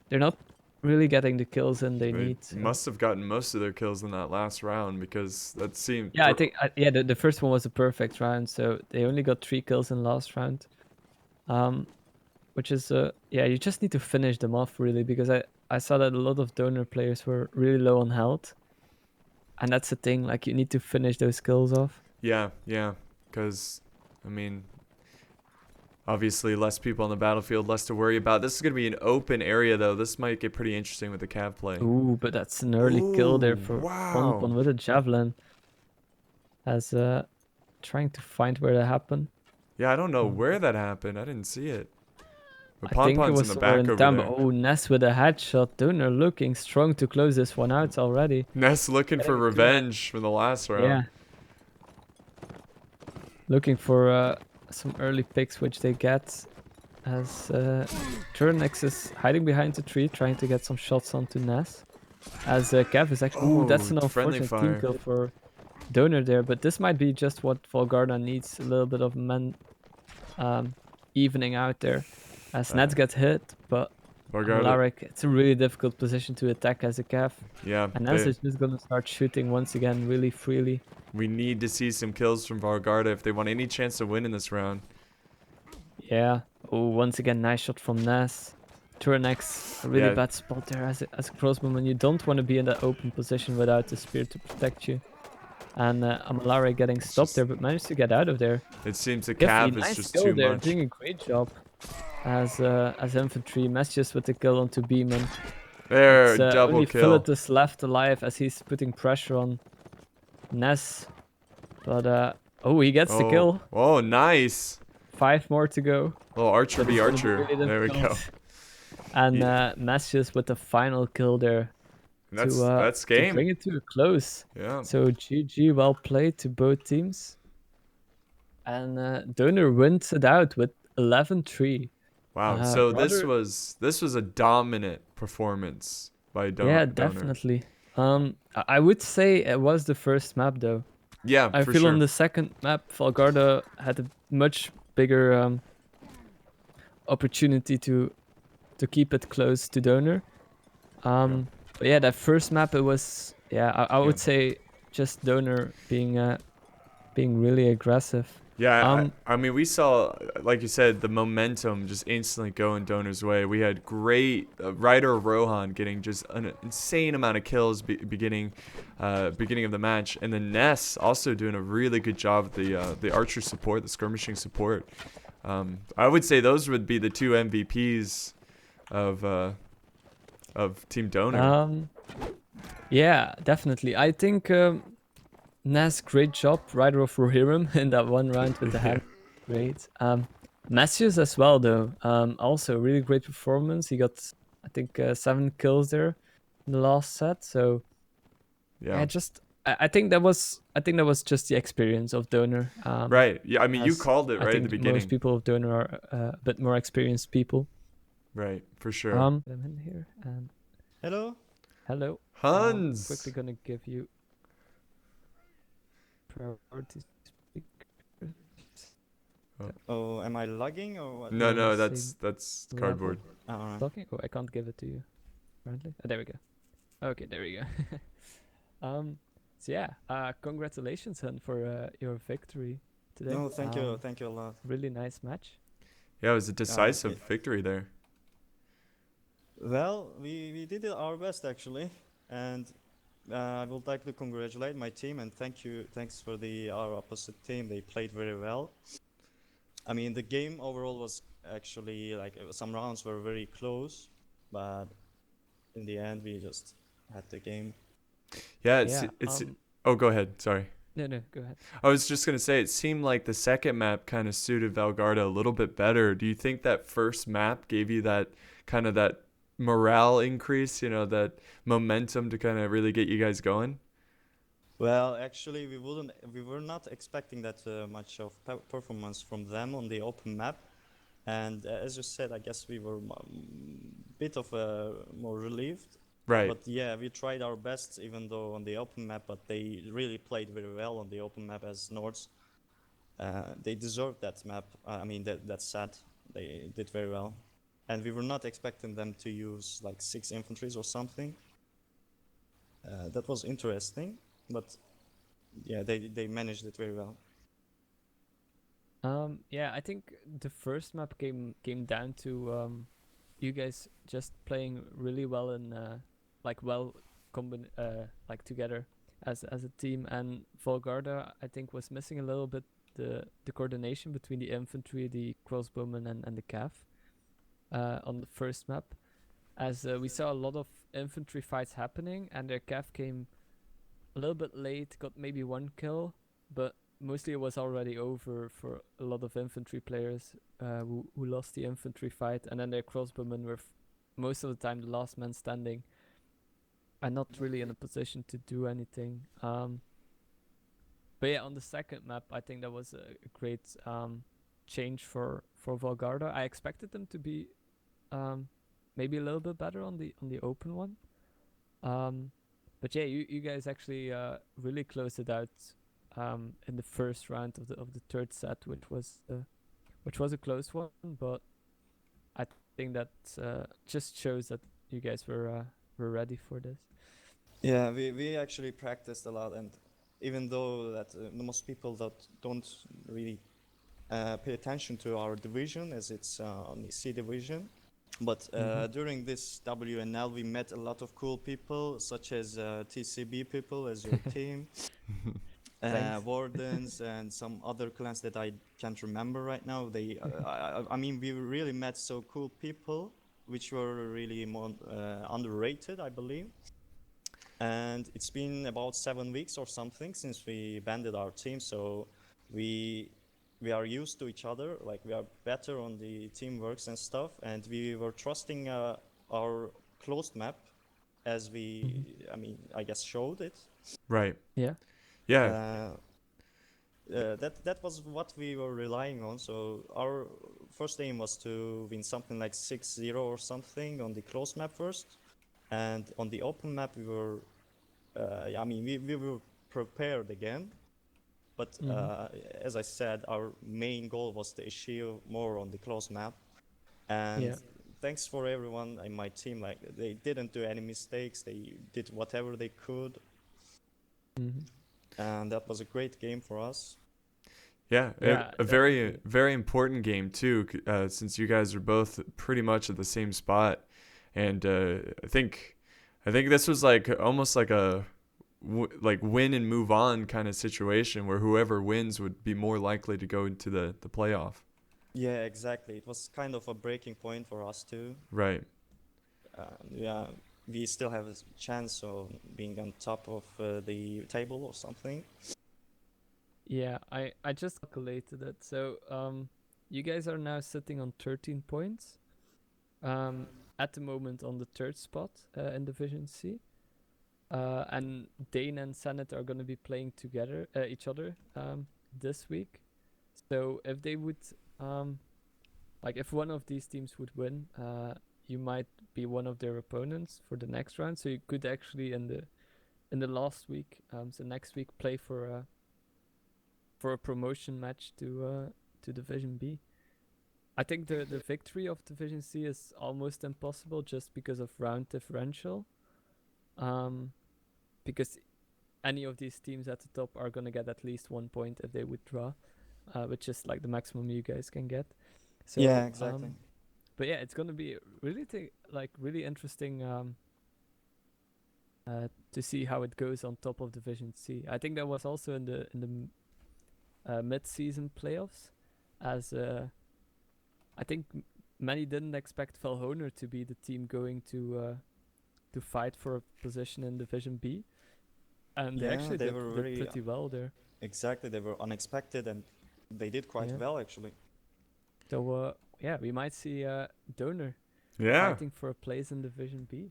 Speaker 2: they're not really getting the kills in they need. So.
Speaker 1: Must have gotten most of their kills in that last round because that seemed.
Speaker 2: Yeah, I think the first one was a perfect round, so they only got 3 kills in last round. Which is you just need to finish them off really, because I saw that a lot of Doner players were really low on health, and that's the thing, like you need to finish those kills off.
Speaker 1: Yeah, because I mean, obviously less people on the battlefield, less to worry about. This is gonna be an open area though. This might get pretty interesting with the cav play.
Speaker 2: Ooh, but that's an early kill there for Pon with a javelin, as trying to find where that happened.
Speaker 1: Yeah, I don't know where that happened. I didn't see it. But
Speaker 2: I think it was
Speaker 1: in the back over there.
Speaker 2: Oh, Ness with a headshot. Doner looking strong to close this one out already.
Speaker 1: Ness looking for revenge from the last round.
Speaker 2: Yeah. Looking for some early picks, which they get. As Turnex is hiding behind the tree, trying to get some shots onto Ness. As Kev is actually... Ooh, that's an unfortunate team kill for Donor there, but this might be just what Valgarda needs, a little bit of evening out there. As Nets gets hit, but
Speaker 1: Valgarda,
Speaker 2: Malaric, it's a really difficult position to attack as a Cav.
Speaker 1: yeah,
Speaker 2: And Nets is just gonna start shooting once again really freely.
Speaker 1: we need to see some kills from Valgarda if they want any chance to win in this round.
Speaker 2: Yeah. Oh, once again, nice shot from Nas. Turnex, a really bad spot there as a crossbowman. You don't want to be in that open position without the spear to protect you. And Amalare getting stopped there, but managed to get out of there.
Speaker 1: It seems the
Speaker 2: Giffy,
Speaker 1: Cav is
Speaker 2: nice
Speaker 1: just
Speaker 2: kill
Speaker 1: too
Speaker 2: there,
Speaker 1: much.
Speaker 2: doing a great job as infantry. Messages with the kill onto Beeman.
Speaker 1: There,
Speaker 2: It's
Speaker 1: double
Speaker 2: only
Speaker 1: kill.
Speaker 2: Philetus left alive as he's putting pressure on Ness. But oh, he gets the kill.
Speaker 1: Oh, nice.
Speaker 2: 5 more to go.
Speaker 1: Little archer
Speaker 2: But
Speaker 1: v
Speaker 2: it's gonna be
Speaker 1: archer.
Speaker 2: really
Speaker 1: There we go.
Speaker 2: difficult. And Messages with the final kill there.
Speaker 1: That's
Speaker 2: To
Speaker 1: game.
Speaker 2: bring it to a close.
Speaker 1: Yeah.
Speaker 2: So GG, well played to both teams. And Donor wins it out with 11-3.
Speaker 1: Wow. So
Speaker 2: rather,
Speaker 1: this was a dominant performance by
Speaker 2: yeah,
Speaker 1: Donor.
Speaker 2: definitely. I would say it was the first map though.
Speaker 1: Yeah,
Speaker 2: I
Speaker 1: for
Speaker 2: feel
Speaker 1: sure.
Speaker 2: on the second map, Valgarda had a much bigger opportunity to keep it close to Donor. But yeah, that first map, it was, I would say just Donor being really aggressive.
Speaker 1: Yeah, I mean, we saw, like you said, the momentum just instantly go in Donor's way. We had great Ryder Rohan getting just an insane amount of kills beginning of the match, and then Ness also doing a really good job with the archer support, the skirmishing support. I would say those would be the 2 MVPs of Team Donor.
Speaker 2: Yeah, definitely. I think Nas, great job, Rider of Rohirrim in that one round with the hand. Great. Messius as well, though. Also, really great performance. He got, I think, 7 kills there in the last set. So, I think that was just the experience of Donor.
Speaker 1: Right. Yeah. I mean, you called it right at the beginning.
Speaker 2: Most people of Donor are a bit more experienced people.
Speaker 1: Right. For sure.
Speaker 2: I'm in here.
Speaker 3: Hello.
Speaker 2: Hello.
Speaker 1: Hans.
Speaker 2: Quickly gonna give you priority speaker.
Speaker 3: Oh, am I lagging or what?
Speaker 1: No, that's cardboard.
Speaker 2: Talking? Oh, I can't give it to you. Apparently. Oh, there we go. Okay, there we go. So yeah, congratulations, Hun, for your victory today.
Speaker 3: No, thank you a lot.
Speaker 2: Really nice match.
Speaker 1: Yeah, it was a decisive victory there.
Speaker 3: Well, we did our best actually, and I would like to congratulate my team and thanks for our opposite team. They played very well. I mean, the game overall was actually like some rounds were very close, but in the end we just had the game.
Speaker 1: Yeah, it's oh, go ahead. Sorry.
Speaker 2: No, go ahead.
Speaker 1: I was just gonna say it seemed like the second map kind of suited Valgarda a little bit better. Do you think that first map gave you that kind of that morale increase, that momentum to kind of really get you guys going?
Speaker 3: Well, actually, we were not expecting that much of performance from them on the open map, and as you said, I guess we were bit of more relieved.
Speaker 1: Right.
Speaker 3: But yeah, we tried our best, even though on the open map, but they really played very well on the open map as Nords. They deserved that map. I mean, that set, they did very well. And we were not expecting them to use like 6 infantries or something. That was interesting, but yeah, they managed it very well.
Speaker 2: Yeah, I think the first map came down to you guys just playing really well and like together as a team, and Valgarda I think was missing a little bit the coordination between the infantry, the crossbowmen and the cav on the first map, as we saw a lot of infantry fights happening and their cav came a little bit late, got maybe 1 kill, but mostly it was already over for a lot of infantry players who lost the infantry fight, and then their crossbowmen were most of the time the last man standing and not really in a position to do anything. But yeah, on the second map, I think that was a great change for Valgarda. I expected them to be maybe a little bit better on the open one. But yeah, you guys actually really closed it out in the first round of the third set, which was a close one, but I think that just shows that you guys were ready for this.
Speaker 3: Yeah, we actually practiced a lot, and even though that most people that don't really pay attention to our division, as it's on the C division, but during this WNL we met a lot of cool people, such as TCB people as your team,
Speaker 2: Thanks.
Speaker 3: Wardens, and some other clans that I can't remember right now. I mean, we really met so cool people, which were really more underrated, I believe. And it's been about 7 weeks or something since we banded our team, so we we are used to each other, like we are better on the teamworks and stuff, and we were trusting our closed map as I mean, I guess showed it.
Speaker 1: Right.
Speaker 2: Yeah.
Speaker 1: Yeah.
Speaker 3: That was what we were relying on. So our first aim was to win something like 6-0 or something on the closed map first, and on the open map we were I mean, we were prepared again, but as I said, our main goal was to achieve more on the close map. And
Speaker 2: Yeah.
Speaker 3: thanks for everyone in my team. Like, they didn't do any mistakes. They did whatever they could, and that was a great game for us.
Speaker 1: Yeah,
Speaker 2: Yeah,
Speaker 1: a very
Speaker 2: definitely.
Speaker 1: very important game too, since you guys are both pretty much at the same spot, and I think this was like almost like a like win and move on kind of situation where whoever wins would be more likely to go into the playoff.
Speaker 3: Yeah, exactly. It was kind of a breaking point for us too.
Speaker 1: Right.
Speaker 3: Yeah, we still have a chance of being on top of the table or something.
Speaker 2: Yeah, I just calculated it. So you guys are now sitting on 13 points. At the moment on the third spot in Division C. And Dane and Senate are going to be playing together each other this week. So if they would, like if one of these teams would win, you might be one of their opponents for the next round. So you could actually in the last week, so next week, play for a promotion match to Division B. I think the victory of Division C is almost impossible just because of round differential. Because any of these teams at the top are gonna get at least 1 point if they would draw, which is like the maximum you guys can get. So
Speaker 3: Yeah, exactly.
Speaker 2: but yeah, it's gonna be really interesting to see how it goes on top of Division C. I think that was also in the mid-season playoffs, as I think many didn't expect Valhoner to be the team going to fight for a position in Division B, and they
Speaker 3: Yeah,
Speaker 2: actually
Speaker 3: they
Speaker 2: did,
Speaker 3: were
Speaker 2: did
Speaker 3: very
Speaker 2: pretty well there.
Speaker 3: exactly. They were unexpected, and they did quite
Speaker 2: Yeah.
Speaker 3: well actually.
Speaker 2: So yeah, we might see Doner
Speaker 1: Yeah.
Speaker 2: fighting for a place in Division B.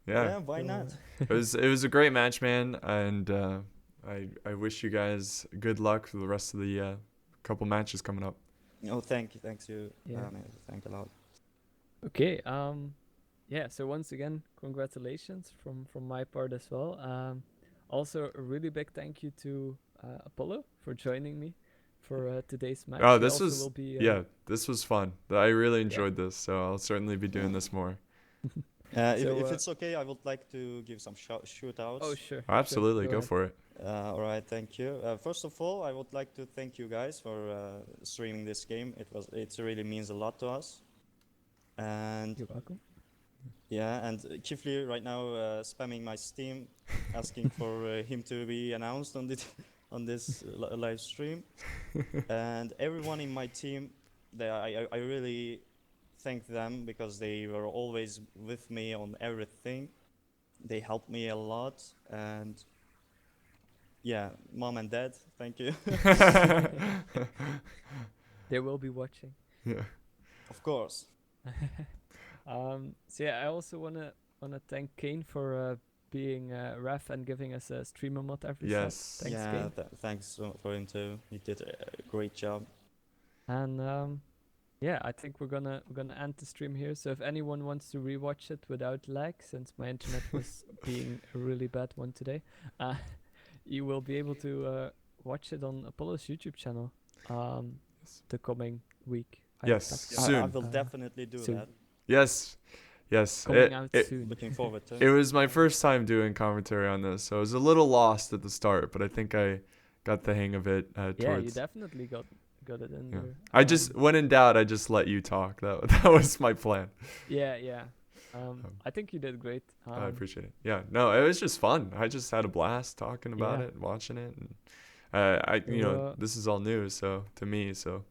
Speaker 1: Yeah.
Speaker 3: Yeah, why
Speaker 2: So,
Speaker 3: not?
Speaker 1: It was a great match, man, and I wish you guys good luck for the rest of the couple matches coming up.
Speaker 3: Oh, thanks you.
Speaker 2: Yeah.
Speaker 3: Thank a lot.
Speaker 2: Okay. Yeah. So once again, congratulations from my part as well. Also, a really big thank you to Apollo for joining me for today's match.
Speaker 1: Oh,
Speaker 2: He
Speaker 1: this
Speaker 2: also
Speaker 1: was
Speaker 2: will be,
Speaker 1: this was fun. I really enjoyed this, so I'll certainly be doing this more.
Speaker 3: If it's okay, I would like to give some shoot-outs.
Speaker 2: Oh, sure.
Speaker 1: Absolutely,
Speaker 2: Sure,
Speaker 1: go
Speaker 2: ahead.
Speaker 1: for it.
Speaker 3: All right, thank you. First of all, I would like to thank you guys for streaming this game. It really means a lot to us. And
Speaker 2: You're welcome.
Speaker 3: yeah, and Kifli right now spamming my Steam, asking for him to be announced on on this live stream. And everyone in my team, I really thank them because they were always with me on everything. They helped me a lot, and yeah, mom and dad, thank you.
Speaker 2: They will be watching.
Speaker 1: Yeah.
Speaker 3: Of course.
Speaker 2: So yeah, I also wanna thank Kane for being ref and giving us a streamer mod every
Speaker 1: Yes.
Speaker 2: set. Thanks,
Speaker 3: Yeah,
Speaker 2: Kane.
Speaker 3: thanks for him too. He did a great job.
Speaker 2: And yeah, I think we're gonna end the stream here. So if anyone wants to rewatch it without lag, since my internet was being a really bad one today, uh, you will be able to watch it on Apollo's YouTube channel the coming week. I
Speaker 1: Yes,
Speaker 2: expect.
Speaker 3: I
Speaker 1: soon.
Speaker 3: will definitely do
Speaker 2: soon.
Speaker 3: that.
Speaker 1: Yes, yes.
Speaker 2: Coming out soon.
Speaker 3: Looking forward to
Speaker 1: It was my first time doing commentary on this, so I was a little lost at the start, but I think I got the hang of it.
Speaker 2: Yeah, you
Speaker 1: Towards,
Speaker 2: definitely got it in
Speaker 1: yeah.
Speaker 2: there.
Speaker 1: I just, when in doubt, I just let you talk. That was my plan.
Speaker 2: Yeah. I think you did great.
Speaker 1: I appreciate it. Yeah, no, it was just fun. I just had a blast talking about
Speaker 2: Yeah.
Speaker 1: it, watching it, and
Speaker 2: So,
Speaker 1: this is all new, so to me, so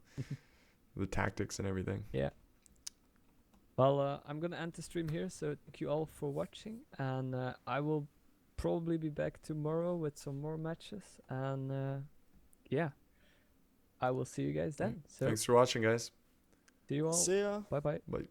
Speaker 1: the tactics and everything.
Speaker 2: yeah. Well, I'm gonna end the stream here. So thank you all for watching, and I will probably be back tomorrow with some more matches. And yeah, I will see you guys then. So
Speaker 1: Thanks for watching, guys.
Speaker 2: see you all.
Speaker 3: See ya.
Speaker 2: Bye bye.
Speaker 1: Bye.